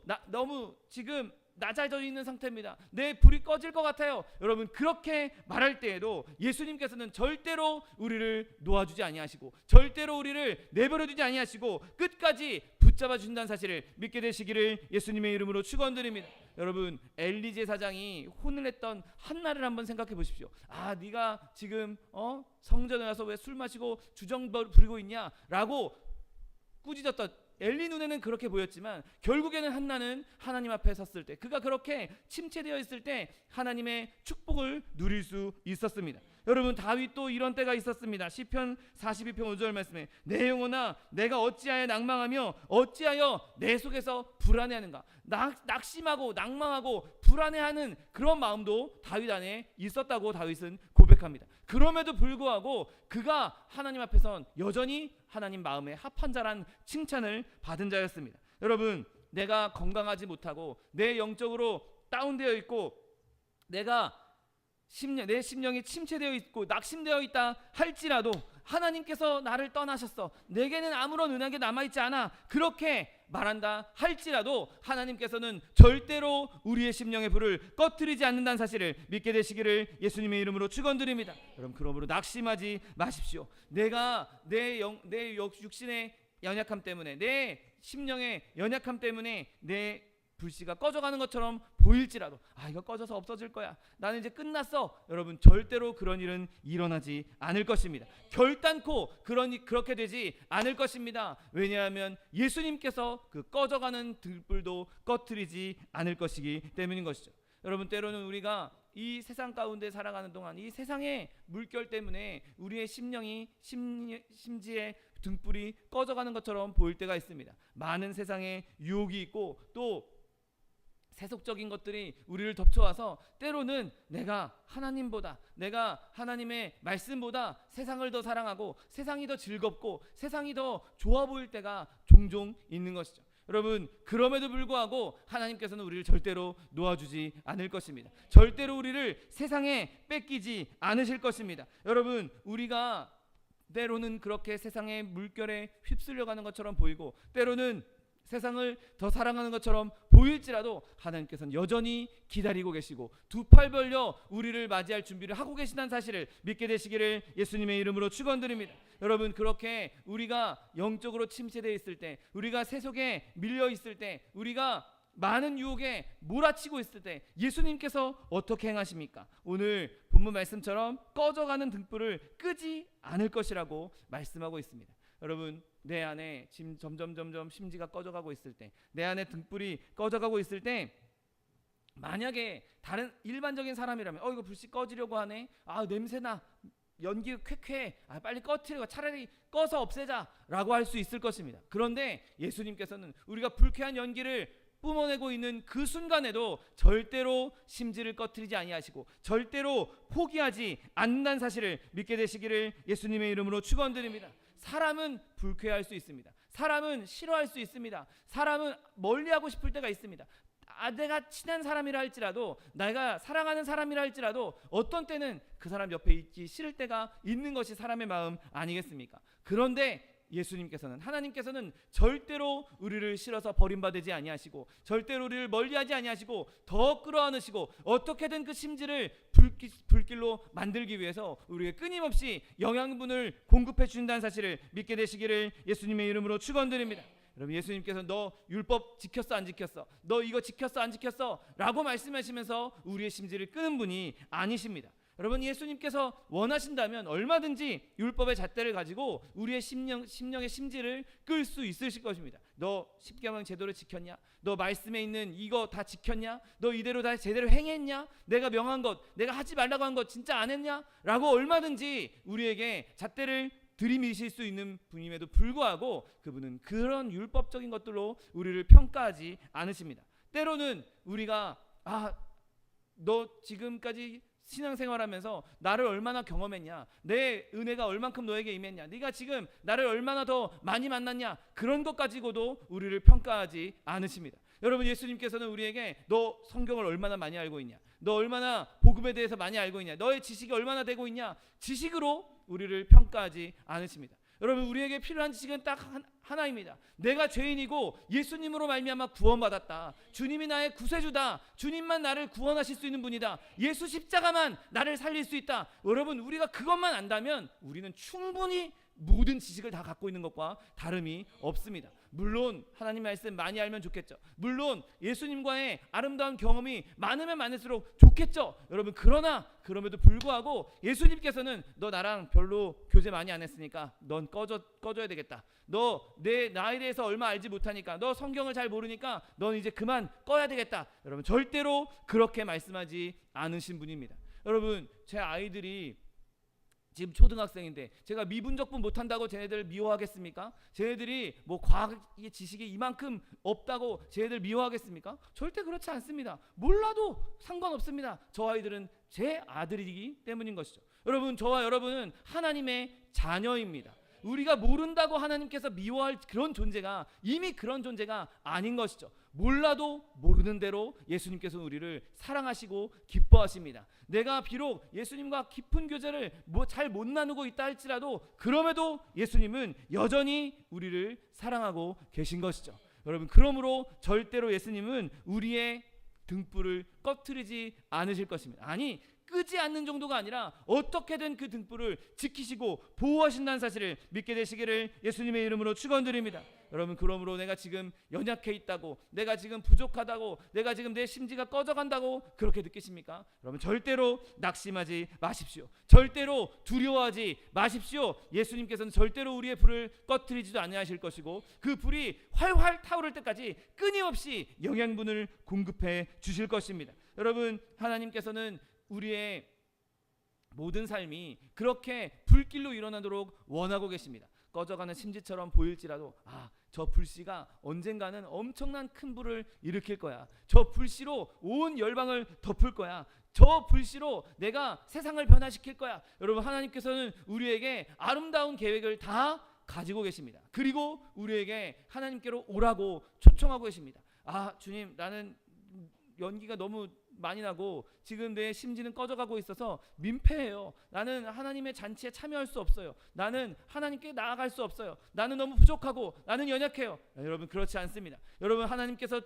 지금 낮아져 있는 상태입니다. 내 불이 꺼질 것 같아요. 여러분 그렇게 말할 때에도 예수님께서는 절대로 우리를 놓아주지 아니하시고 절대로 우리를 내버려두지 아니하시고 끝까지 붙잡아 주신다는 사실을 믿게 되시기를 예수님의 이름으로 축원드립니다. 여러분 엘리 제사장이 혼을 냈던 한날을 한번 생각해 보십시오. 네가 지금 성전에 와서 왜 술 마시고 주정 부리고 있냐 라고 꾸짖었던 엘리 눈에는 그렇게 보였지만 결국에는 한나는 하나님 앞에 섰을 때, 그가 그렇게 침체되어 있을 때 하나님의 축복을 누릴 수 있었습니다. 여러분 다윗도 이런 때가 있었습니다. 시편 42편 5절 말씀에 내 영혼아 내가 어찌하여 낭망하며 어찌하여 내 속에서 불안해하는가. 낙심하고 낭망하고 불안해하는 그런 마음도 다윗 안에 있었다고 다윗은 고백합니다. 그럼에도 불구하고 그가 하나님 앞에선 여전히 하나님 마음에 합한 자란 칭찬을 받은 자였습니다. 여러분 내가 건강하지 못하고 내 영적으로 다운되어 있고 내 심령이 침체되어 있고 낙심되어 있다 할지라도 하나님께서 나를 떠나셨어, 내게는 아무런 은혜가 남아있지 않아, 그렇게 말한다 할지라도 하나님께서는 절대로 우리의 심령의 불을 꺼트리지 않는다는 사실을 믿게 되시기를 예수님의 이름으로 축원드립니다. 여러분 그러므로 낙심하지 마십시오. 내가 내 육신의 연약함 때문에, 내 심령의 연약함 때문에 내 불씨가 꺼져가는 것처럼 보일지라도 이거 꺼져서 없어질 거야, 나는 이제 끝났어. 여러분 절대로 그런 일은 일어나지 않을 것입니다. 결단코 그렇게 되지 않을 것입니다. 왜냐하면 예수님께서 그 꺼져가는 등불도 꺼트리지 않을 것이기 때문인 것이죠. 여러분 때로는 우리가 이 세상 가운데 살아가는 동안 이 세상의 물결 때문에 우리의 심지의 등불이 꺼져가는 것처럼 보일 때가 있습니다. 많은 세상의 유혹이 있고 또 세속적인 것들이 우리를 덮쳐와서 때로는 내가 하나님보다, 내가 하나님의 말씀보다 세상을 더 사랑하고 세상이 더 즐겁고 세상이 더 좋아 보일 때가 종종 있는 것이죠. 여러분 그럼에도 불구하고 하나님께서는 우리를 절대로 놓아주지 않을 것입니다. 절대로 우리를 세상에 뺏기지 않으실 것입니다. 여러분 우리가 때로는 그렇게 세상의 물결에 휩쓸려가는 것처럼 보이고 때로는 세상을 더 사랑하는 것처럼 보일지라도 하나님께서는 여전히 기다리고 계시고 두 팔 벌려 우리를 맞이할 준비를 하고 계시다는 사실을 믿게 되시기를 예수님의 이름으로 축원드립니다. 여러분, 그렇게 우리가 영적으로 침체되어 있을 때, 우리가 세속에 밀려 있을 때, 우리가 많은 유혹에 몰아치고 있을 때 예수님께서 어떻게 행하십니까? 오늘 본문 말씀처럼 꺼져가는 등불을 끄지 않을 것이라고 말씀하고 있습니다. 여러분, 내 안에 지금 점점 심지가 꺼져가고 있을 때, 내 안에 등불이 꺼져가고 있을 때, 만약에 다른 일반적인 사람이라면 이거 불씨 꺼지려고 하네, 냄새나, 연기가 쾌쾌해, 빨리 꺼트리고 차라리 꺼서 없애자 라고 할 수 있을 것입니다. 그런데 예수님께서는 우리가 불쾌한 연기를 뿜어내고 있는 그 순간에도 절대로 심지를 꺼트리지 아니하시고 절대로 포기하지 않는다는 사실을 믿게 되시기를 예수님의 이름으로 축원드립니다. 사람은 불쾌할 수 있습니다. 사람은 싫어할 수 있습니다. 사람은 멀리하고 싶을 때가 있습니다. 내가 친한 사람이라 할지라도, 내가 사랑하는 사람이라 할지라도 어떤 때는 그 사람 옆에 있기 싫을 때가 있는 것이 사람의 마음 아니겠습니까? 그런데 예수님께서는, 하나님께서는 절대로 우리를 싫어서 버림받지 아니하시고 절대로 우리를 멀리하지 아니하시고 더 끌어안으시고 어떻게든 그 심지를 불길로 만들기 위해서 우리에게 끊임없이 영양분을 공급해 주신다는 사실을 믿게 되시기를 예수님의 이름으로 축원드립니다. 여러분, 예수님께서 너 율법 지켰어 안 지켰어? 너 이거 지켰어 안 지켰어? 라고 말씀하시면서 우리의 심지를 끄는 분이 아니십니다. 여러분, 예수님께서 원하신다면 얼마든지 율법의 잣대를 가지고 우리의 심령의 심지를 끌 수 있으실 것입니다. 너 십계명 제대로 지켰냐? 너 말씀에 있는 이거 다 지켰냐? 너 이대로 다 제대로 행했냐? 내가 명한 것, 내가 하지 말라고 한 것 진짜 안 했냐? 라고 얼마든지 우리에게 잣대를 들이미실 수 있는 분임에도 불구하고 그분은 그런 율법적인 것들로 우리를 평가하지 않으십니다. 때로는 우리가 너 지금까지 신앙생활하면서 나를 얼마나 경험했냐, 내 은혜가 얼만큼 너에게 임했냐, 네가 지금 나를 얼마나 더 많이 만났냐, 그런 것 가지고도 우리를 평가하지 않으십니다. 여러분, 예수님께서는 우리에게 너 성경을 얼마나 많이 알고 있냐, 너 얼마나 복음에 대해서 많이 알고 있냐, 너의 지식이 얼마나 되고 있냐, 지식으로 우리를 평가하지 않으십니다. 여러분, 우리에게 필요한 지식은 딱 하나입니다. 내가 죄인이고 예수님으로 말미암아 구원받았다. 주님이 나의 구세주다. 주님만 나를 구원하실 수 있는 분이다. 예수 십자가만 나를 살릴 수 있다. 여러분, 우리가 그것만 안다면 우리는 충분히 모든 지식을 다 갖고 있는 것과 다름이 없습니다. 물론 하나님 말씀 많이 알면 좋겠죠. 물론 예수님과의 아름다운 경험이 많으면 많을수록 좋겠죠. 여러분, 그러나 그럼에도 불구하고 예수님께서는 너 나랑 별로 교제 많이 안 했으니까 넌 꺼져야 되겠다. 너 나에 대해서 얼마 알지 못하니까, 너 성경을 잘 모르니까 넌 이제 그만 꺼야 되겠다. 여러분, 절대로 그렇게 말씀하지 않으신 분입니다. 여러분, 제 아이들이 지금 초등학생인데 제가 미분적분 못한다고 쟤네들 미워하겠습니까? 쟤네들이 뭐 과학의 지식이 이만큼 없다고 쟤네들 미워하겠습니까? 절대 그렇지 않습니다. 몰라도 상관없습니다. 저 아이들은 제 아들이기 때문인 것이죠. 여러분, 저와 여러분은 하나님의 자녀입니다. 우리가 모른다고 하나님께서 미워할 그런 존재가, 이미 그런 존재가 아닌 것이죠. 몰라도 모르는 대로 예수님께서 우리를 사랑하시고 기뻐하십니다. 내가 비록 예수님과 깊은 교제를 잘 못 나누고 있다 할지라도 그럼에도 예수님은 여전히 우리를 사랑하고 계신 것이죠. 여러분, 그러므로 절대로 예수님은 우리의 등불을 꺼트리지 않으실 것입니다. 아니, 끄지 않는 정도가 아니라 어떻게든 그 등불을 지키시고 보호하신다는 사실을 믿게 되시기를 예수님의 이름으로 축원드립니다. 여러분, 그러므로 내가 지금 연약해 있다고, 내가 지금 부족하다고, 내가 지금 내 심지가 꺼져간다고 그렇게 느끼십니까? 여러분, 절대로 낙심하지 마십시오. 절대로 두려워하지 마십시오. 예수님께서는 절대로 우리의 불을 꺼트리지도 아니하실 것이고 그 불이 활활 타오를 때까지 끊임없이 영양분을 공급해 주실 것입니다. 여러분, 하나님께서는 우리의 모든 삶이 그렇게 불길로 일어나도록 원하고 계십니다. 꺼져가는 심지처럼 보일지라도 저 불씨가 언젠가는 엄청난 큰 불을 일으킬 거야. 저 불씨로 온 열방을 덮을 거야. 저 불씨로 내가 세상을 변화시킬 거야. 여러분, 하나님께서는 우리에게 아름다운 계획을 다 가지고 계십니다. 그리고 우리에게 하나님께로 오라고 초청하고 계십니다. 주님, 나는 연기가 너무 많이 나고 지금 내 심지는 꺼져가고 있어서 민폐예요. 나는 하나님의 잔치에 참여할 수 없어요. 나는 하나님께 나아갈 수 없어요. 나는 너무 부족하고 나는 연약해요. 여러분, 그렇지 않습니다. 여러분, 하나님께서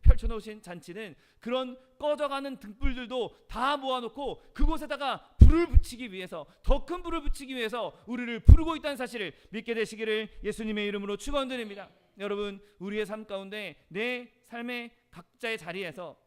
펼쳐놓으신 잔치는 그런 꺼져가는 등불들도 다 모아놓고 그곳에다가 불을 붙이기 위해서, 더 큰 불을 붙이기 위해서 우리를 부르고 있다는 사실을 믿게 되시기를 예수님의 이름으로 축원드립니다. 여러분, 우리의 삶 가운데 내 삶의 각자의 자리에서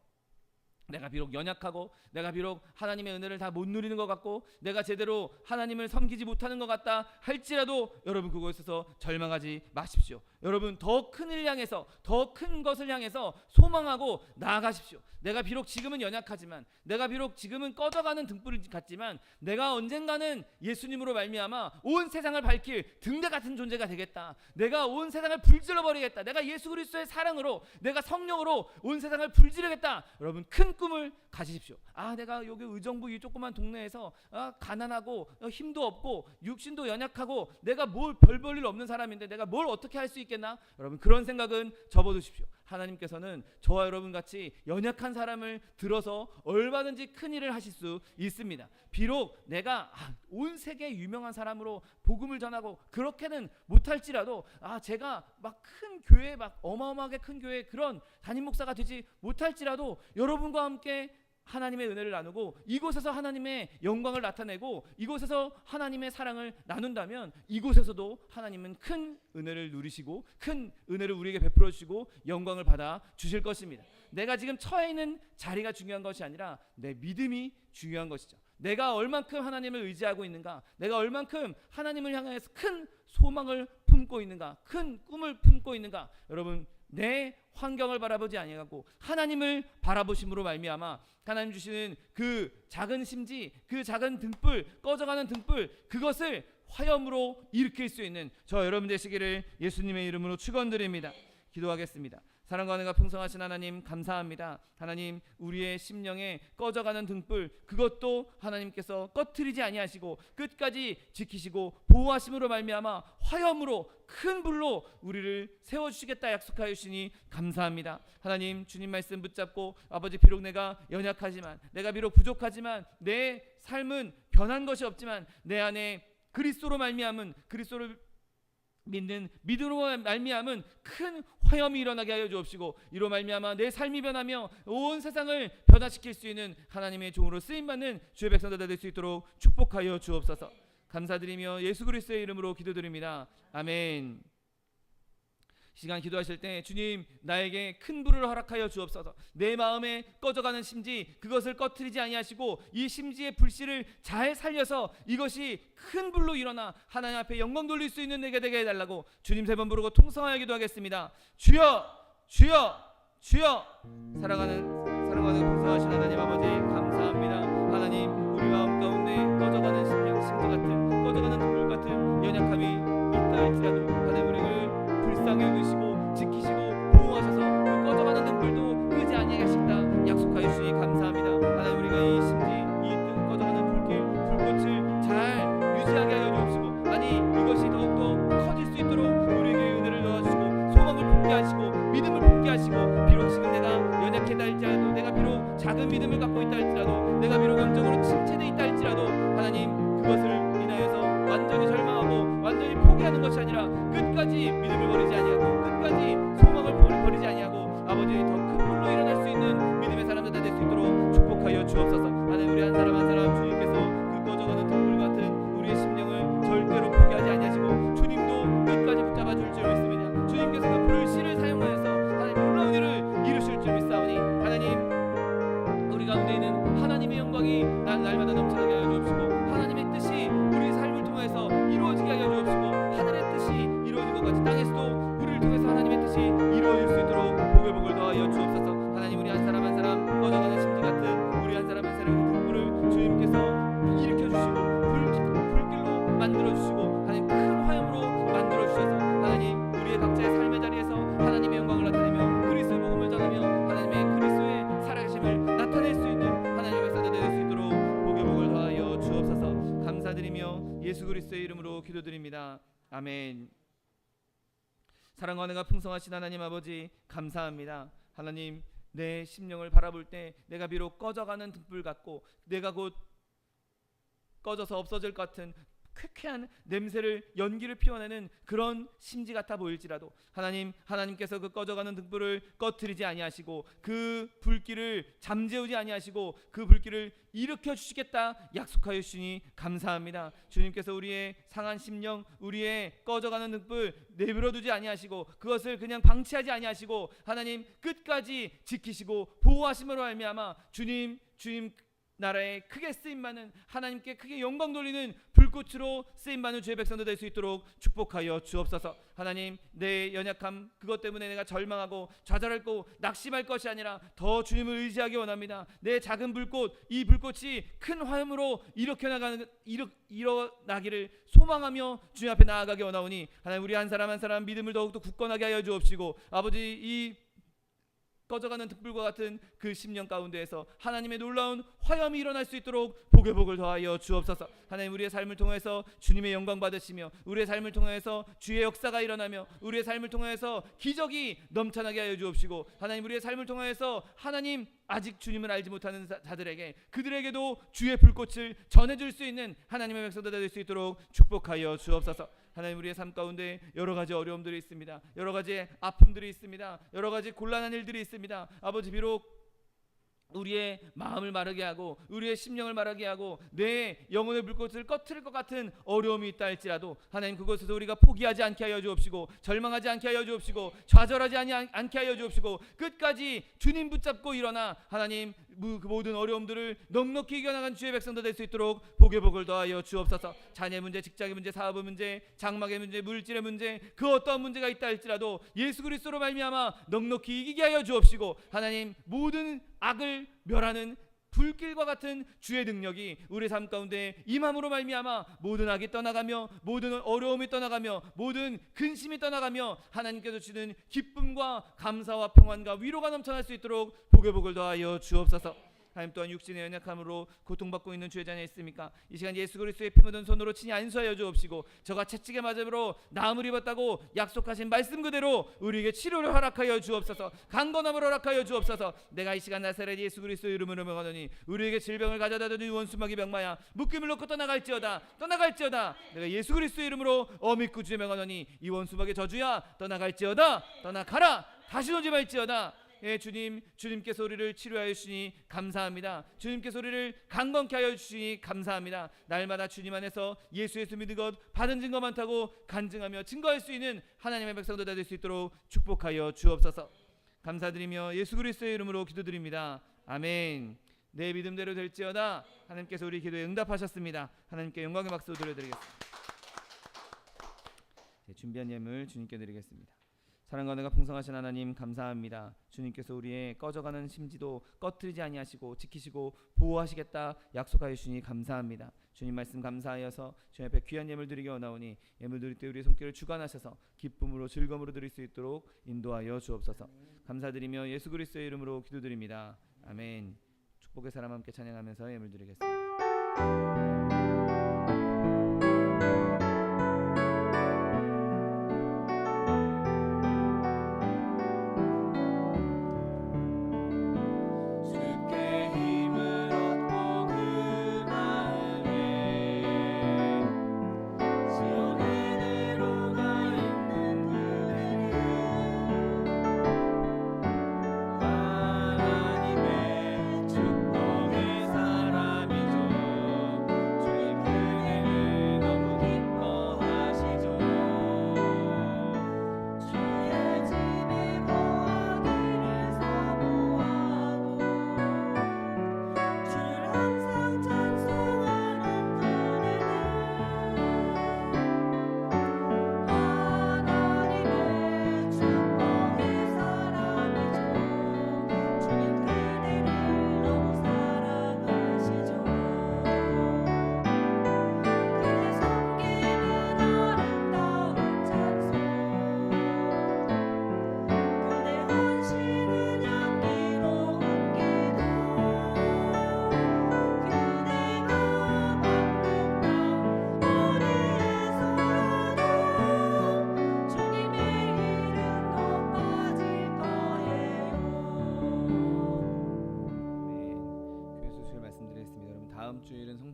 내가 비록 연약하고 내가 비록 하나님의 은혜를 다 못 누리는 것 같고 내가 제대로 하나님을 섬기지 못하는 것 같다 할지라도 여러분, 그곳에서 절망하지 마십시오. 여러분, 더 큰 일 향해서, 더 큰 것을 향해서 소망하고 나아가십시오. 내가 비록 지금은 연약하지만, 내가 비록 지금은 꺼져가는 등불 같지만, 내가 언젠가는 예수님으로 말미암아 온 세상을 밝힐 등대 같은 존재가 되겠다. 내가 온 세상을 불질러 버리겠다. 내가 예수 그리스도의 사랑으로, 내가 성령으로 온 세상을 불지르겠다. 여러분, 큰 꿈을 가지십시오. 내가 여기 의정부 이 조그만 동네에서 가난하고 힘도 없고 육신도 연약하고 내가 뭘 별 볼 일 없는 사람인데 내가 뭘 어떻게 할 수 있겠나? 여러분, 그런 생각은 접어두십시오. 하나님께서는 저와 여러분 같이 연약한 사람을 들어서 얼마든지 큰 일을 하실 수 있습니다. 비록 내가 온 세계 유명한 사람으로 복음을 전하고 그렇게는 못할지라도 제가 막 큰 교회, 막 어마어마하게 큰 교회 그런 담임 목사가 되지 못할지라도 여러분과 함께 하나님의 은혜를 나누고 이곳에서 하나님의 영광을 나타내고 이곳에서 하나님의 사랑을 나눈다면 이곳에서도 하나님은 큰 은혜를 누리시고 큰 은혜를 우리에게 베풀어 주시고 영광을 받아 주실 것입니다. 내가 지금 처해 있는 자리가 중요한 것이 아니라 내 믿음이 중요한 것이죠. 내가 얼만큼 하나님을 의지하고 있는가, 내가 얼만큼 하나님을 향해서 큰 소망을 품고 있는가, 큰 꿈을 품고 있는가. 여러분, 내 환경을 바라보지 아니하고 하나님을 바라보심으로 말미암아 하나님 주시는 그 작은 심지, 그 작은 등불, 꺼져가는 등불, 그것을 화염으로 일으킬 수 있는 저 여러분 되시기를 예수님의 이름으로 축원드립니다. 기도하겠습니다. 사랑과 은혜가 풍성하신 하나님, 감사합니다. 하나님, 우리의 심령에 꺼져가는 등불, 그것도 하나님께서 꺼트리지 아니하시고 끝까지 지키시고 보호하심으로 말미암아 화염으로 큰 불로 우리를 세워주시겠다 약속하여 주시니 감사합니다. 하나님, 주님 말씀 붙잡고 아버지, 비록 내가 연약하지만, 내가 비록 부족하지만, 내 삶은 변한 것이 없지만 내 안에 그리스도로 말미암은, 그리스도를 믿는 믿음으로 말미암은 큰 화염이 일어나게 하여 주옵시고 이로 말미암아 내 삶이 변하며 온 세상을 변화시킬 수 있는 하나님의 종으로 쓰임받는 주의 백성들 될 수 있도록 축복하여 주옵소서. 감사드리며 예수 그리스도의 이름으로 기도드립니다. 아멘. 시간 기도하실 때 주님, 나에게 큰 불을 허락하여 주옵소서. 내 마음에 꺼져가는 심지, 그것을 꺼트리지 아니하시고 이 심지의 불씨를 잘 살려서 이것이 큰 불로 일어나 하나님 앞에 영광 돌릴 수 있는 내게 되게 해달라고 주님 3번 부르고 통성하여 기도하겠습니다. 주여, 주여, 주여. 사랑하는 풍성하신 하나님 아버지, 감사합니다. 하나님, 우리 마음 가운데 꺼져가는 심지 같은, 꺼져가는 불 같은 연약함이 있다 할지라도 하나님, 우리를 불쌍히 여기시고 지키시고 보호하셔서 그 꺼져가는 등불도 끄지 아니하게 하신다 약속하여 주시니 감사합니다. 하나님, 우리가 이 심지, 이 꺼져가는 불꽃을 잘 유지하게 하여 주옵시고, 아니 이것이 더욱더 커질 수 있도록 우리에게 은혜를 넣어주시고 소망을 품게 하시고 믿음을 품게 하시고, 비록 지금 내가 연약하다 할지라도, 내가 비록 작은 믿음을 갖고 있다 할지라도, 내가 비록 영적으로 침체되어 있다 할지라도 하나님, 그것을 인하여서 완전히 절망하고 완전히 포기하는 것이 아니라 끝까지 믿음을 버리지 아니하고 끝까지 소망을 버리지 아니하고 아버지, 더 큰 불로 일어날 수 있는 믿음의 사람들 다 될 수 있도록 축복하여 주옵소서. 하나님, 우리 한 사람 한 사람 주님께서 그 꺼져가는 등불 같은 우리의 심령을 절대로 포기하지 아니하시고 주님도 끝까지 붙잡아 줄 줄 믿습니다. 주님께서 그 불씨를 사용하여서 하나님 놀라운 일을 이루실 줄 믿사오니 하나님, 우리 가운데 있는 하나님의 영광이 날마다 넘쳐나게 하여 주옵시고 하나님의 뜻이 우리 삶을 통해서 이루어지게 하여 주옵시고 하늘의 뜻이 이루어진 것 같이 땅에서도 우리를 통해서 하나님의 뜻이 이루어질 수 있도록 복을 더하여 주옵소서. 하나님, 우리 한 사람 한 사람 꺼져가는 심지 같은 우리 한 사람 한 사람의 등불을 주님께서 일으켜주시고 불길로 만들어주시고 하나님, 큰 화염으로 만들어주셔서 하나님, 우리의 각자의 삶의 자리에서 하나님의 영광을 나타내며 그리스도의 복음을 전하며 하나님의 그리스도의 살아계심을 나타낼 수 있는 하나님의 백성들 될 수 있도록 복을 더하여 주옵소서. 감사드리며 예수 그리스도의 이름으로 기도드립니다. 아멘. 사랑과 은혜가 풍성하신 하나님 아버지, 감사합니다. 하나님, 내 심령을 바라볼 때 내가 비록 꺼져가는 등불 같고 내가 곧 꺼져서 없어질 것 같은 쾌쾌한 냄새를 연기를 피워내는 그런 심지 같아 보일지라도 하나님께서 그 꺼져가는 등불을 꺼트리지 아니하시고 그 불길을 잠재우지 아니하시고 그 불길을 일으켜 주시겠다 약속하여 주시니 감사합니다. 주님께서 우리의 상한 심령, 우리의 꺼져가는 등불 내버려 두지 아니하시고 그것을 그냥 방치하지 아니하시고 하나님 끝까지 지키시고 보호하심으로 말미암아 주님 나라에 크게 쓰임받는, 하나님께 크게 영광 돌리는 불꽃으로 쓰임받는 주의 백성들 될 수 있도록 축복하여 주옵소서. 하나님, 내 연약함 그것 때문에 내가 절망하고 좌절하고 낙심할 것이 아니라 더 주님을 의지하기 원합니다. 내 작은 불꽃, 이 불꽃이 큰 화염으로 일어나기를 소망하며 주님 앞에 나아가기 원하오니 하나님, 우리 한 사람 한 사람 믿음을 더욱더 굳건하게 하여 주옵시고 아버지, 이 꺼져가는 등불과 같은 그 심령 가운데에서 하나님의 놀라운 화염이 일어날 수 있도록 복의 복을 더하여 주옵소서. 하나님, 우리의 삶을 통해서 주님의 영광 받으시며 우리의 삶을 통해서 주의 역사가 일어나며 우리의 삶을 통해서 기적이 넘쳐나게 하여 주옵시고 하나님, 우리의 삶을 통해서 하나님 아직 주님을 알지 못하는 자들에게 그들에게도 주의 불꽃을 전해줄 수 있는 하나님의 백성들 될 수 있도록 축복하여 주옵소서. 하나님, 우리의 삶 가운데 여러 가지 어려움들이 있습니다. 여러 가지 아픔들이 있습니다. 여러 가지 곤란한 일들이 있습니다. 아버지, 비록 우리의 마음을 마르게 하고 우리의 심령을 마르게 하고 내 영혼의 불꽃을 꺼트릴 것 같은 어려움이 있다 할지라도 하나님, 그것에서 우리가 포기하지 않게 하여 주옵시고 절망하지 않게 하여 주옵시고 좌절하지 않게 하여 주옵시고 끝까지 주님 붙잡고 일어나 하나님 그 모든 어려움들을 넉넉히 이겨나간 주의 백성들 될 수 있도록 복의 복을 더하여 주옵소서. 자녀 문제, 직장의 문제, 사업의 문제, 장막의 문제, 물질의 문제, 그 어떠한 문제가 있다 할지라도 예수 그리스도로 말미암아 넉넉히 이기게 하여 주옵시고 하나님, 모든 악을 멸하는 불길과 같은 주의 능력이 우리 삶 가운데 임함으로 말미암아 모든 악이 떠나가며 모든 어려움이 떠나가며 모든 근심이 떠나가며 하나님께서 주시는 기쁨과 감사와 평안과 위로가 넘쳐날 수 있도록 복의 복을 더하여 주옵소서. 하나님, 또한 육신의 연약함으로 고통받고 있는 주의 자녀 있습니까? 이 시간 예수 그리스도의 피 묻은 손으로 친히 안수하여 주옵시고 저가 채찍에 맞음으로 나음을 입었다고 약속하신 말씀 그대로 우리에게 치료를 허락하여 주옵소서. 강건함을 허락하여 주옵소서. 내가 이 시간 나사렛 예수 그리스도의 이름으로 명하노니 우리에게 질병을 가져다 주는 원수마귀 병마야 묶임을 놓고 떠나갈지어다. 내가 예수 그리스도의 이름으로 어미고 주의 명하노니 이 원수마귀 저주야 떠나갈지어다. 떠나가라. 다시 오지 말지어다. 예, 주님께서 우리를 치료하여 주시니 감사합니다. 주님께서 우리를 강건케 하여 주시니 감사합니다. 날마다 주님 안에서 예수 믿은 것 받은 증거 많다고 간증하며 증거할 수 있는 하나님의 백성들 될 수 있도록 축복하여 주옵소서. 감사드리며 예수 그리스도의 이름으로 기도드립니다. 아멘. 내 믿음대로 될지어다. 하나님께서 우리 기도에 응답하셨습니다. 하나님께 영광의 박수 드려드리겠습니다. 준비한 예물 주님께 드리겠습니다. 사랑과 은혜가 풍성하신 하나님, 감사합니다. 주님께서 우리의 꺼져가는 심지도 꺼트리지 아니하시고 지키시고 보호하시겠다 약속하여 주시니 감사합니다. 주님 말씀 감사하여서 주님 앞에 귀한 예물 드리기 원하오니 예물 드릴 때 우리의 손길을 주관하셔서 기쁨으로 즐거움으로 드릴 수 있도록 인도하여 주옵소서. 감사드리며 예수 그리스도의 이름으로 기도드립니다. 아멘. 축복의 사람 함께 찬양하면서 예물 드리겠습니다.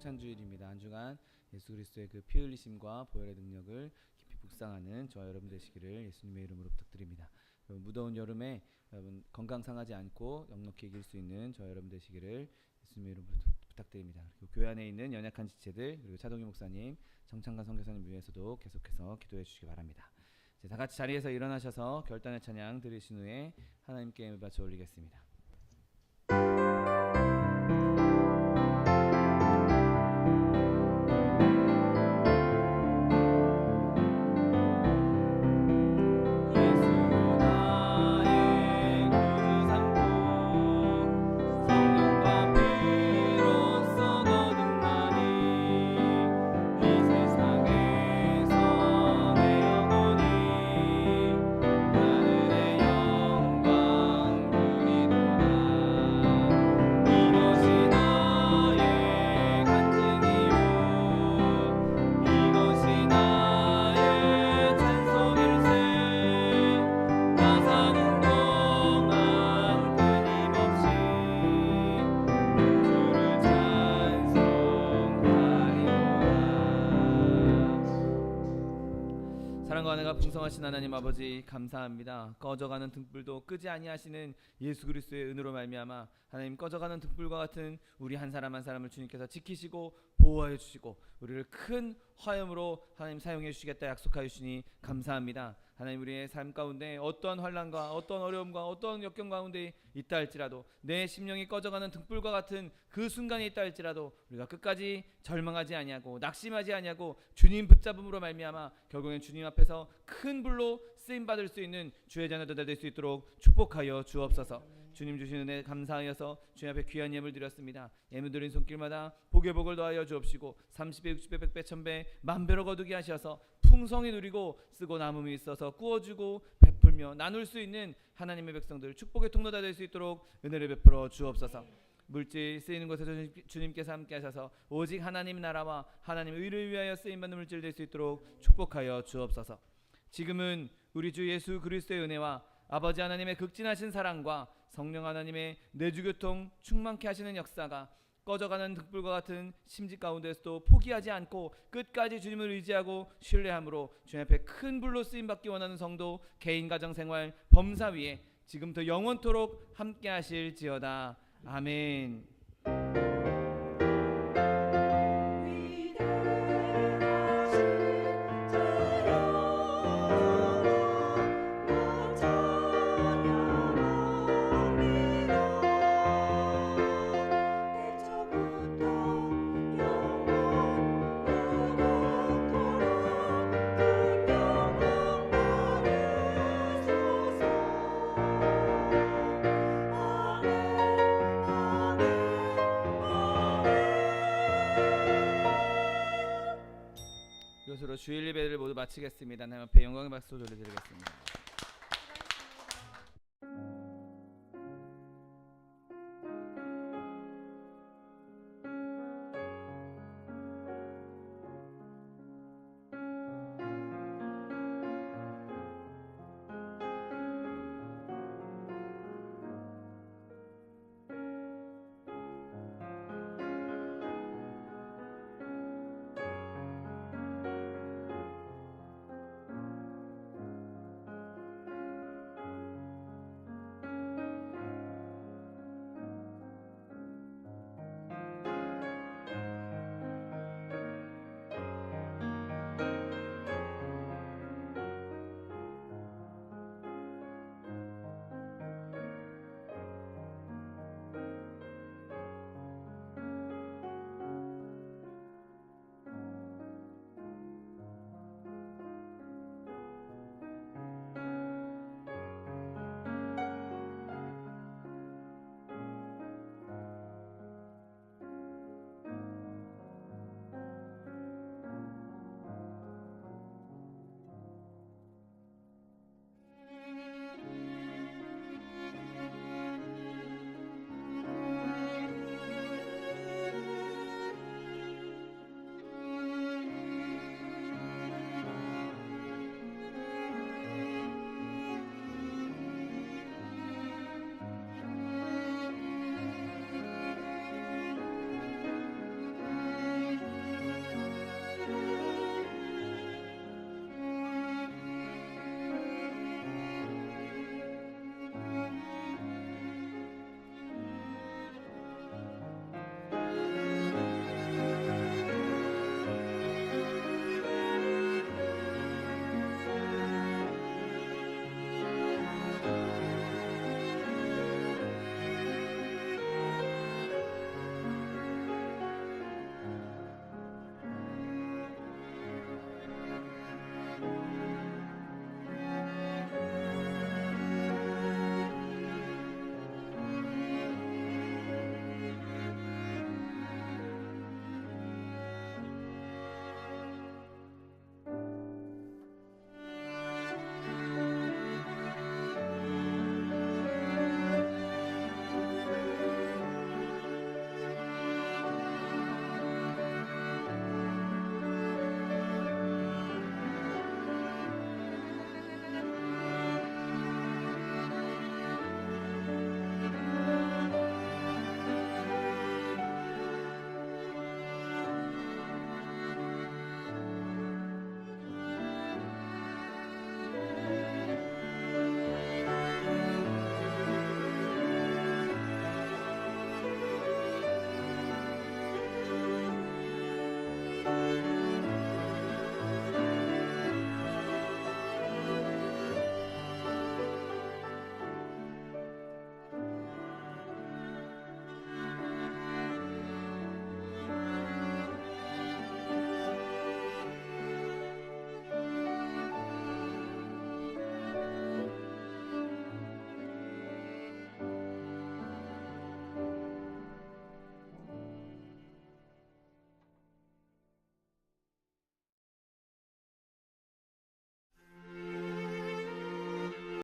성찬주일입니다. 한 주간 예수 그리스도의 그 피 흘리심과 보혈의 능력을 깊이 묵상하는 저와 여러분 되시기를 예수님의 이름으로 부탁드립니다. 무더운 여름에 여러분 건강 상하지 않고 넉넉히 이길 수 있는 저와 여러분 되시기를 예수님의 이름으로 부탁드립니다. 그리고 교회 안에 있는 연약한 지체들 그리고 차동희 목사님, 정창관 선교사님 위해서도 계속해서 기도해 주시기 바랍니다. 이제 다 같이 자리에서 일어나셔서 결단의 찬양 드리신 후에 하나님께 예배 바쳐 올리겠습니다. 사랑과 은혜가 풍성하신 하나님 아버지 감사합니다. 꺼져가는 등불도 끄지 아니하시는 예수 그리스도의 은혜로 말미암아 하나님 꺼져가는 등불과 같은 우리 한 사람 한 사람을 주님께서 지키시고 보호하여 주시고 우리를 큰 화염으로 하나님 사용해 주시겠다 약속하여 주시니 감사합니다. 하나님 우리의 삶 가운데 어떠한 환난과 어떠한 어려움과 어떠한 역경 가운데 있다 할지라도 내 심령이 꺼져가는 등불과 같은 그 순간에 있다 할지라도 우리가 끝까지 절망하지 아니하고 낙심하지 아니하고 주님 붙잡음으로 말미암아 결국엔 주님 앞에서 큰 불로 쓰임 받을 수 있는 주의 자녀들 될 수 있도록 축복하여 주옵소서. 주님 주신 은혜 감사하여서 주님 앞에 귀한 예물 드렸습니다. 예물 드린 손길마다 복에 복을 더하여 주옵시고 30배 60배 100배 1000배 만배로 거두게 하셔서 풍성히 누리고 쓰고 남음이 있어서 구워주고 베풀며 나눌 수 있는 하나님의 백성들 축복의 통로가 될 수 있도록 은혜를 베풀어 주옵소서. 물질 쓰이는 곳에서 주님께서 함께 하셔서 오직 하나님 나라와 하나님의 의를 위하여 쓰임받는 물질 될 수 있도록 축복하여 주옵소서. 지금은 우리 주 예수 그리스도의 은혜와 아버지 하나님의 극진하신 사랑과 성령 하나님의 내주교통 충만케 하시는 역사가 꺼져가는 등불과 같은 심지 가운데서도 포기하지 않고 끝까지 주님을 의지하고 신뢰함으로 주님 앞에 큰 불로 쓰임받기 원하는 성도 개인 가정생활 범사 위에 지금부터 영원토록 함께 하실지어다. 아멘. 이것으로 주일 예배를 모두 마치겠습니다. 하나님 앞에 영광의 박수 돌려드리겠습니다.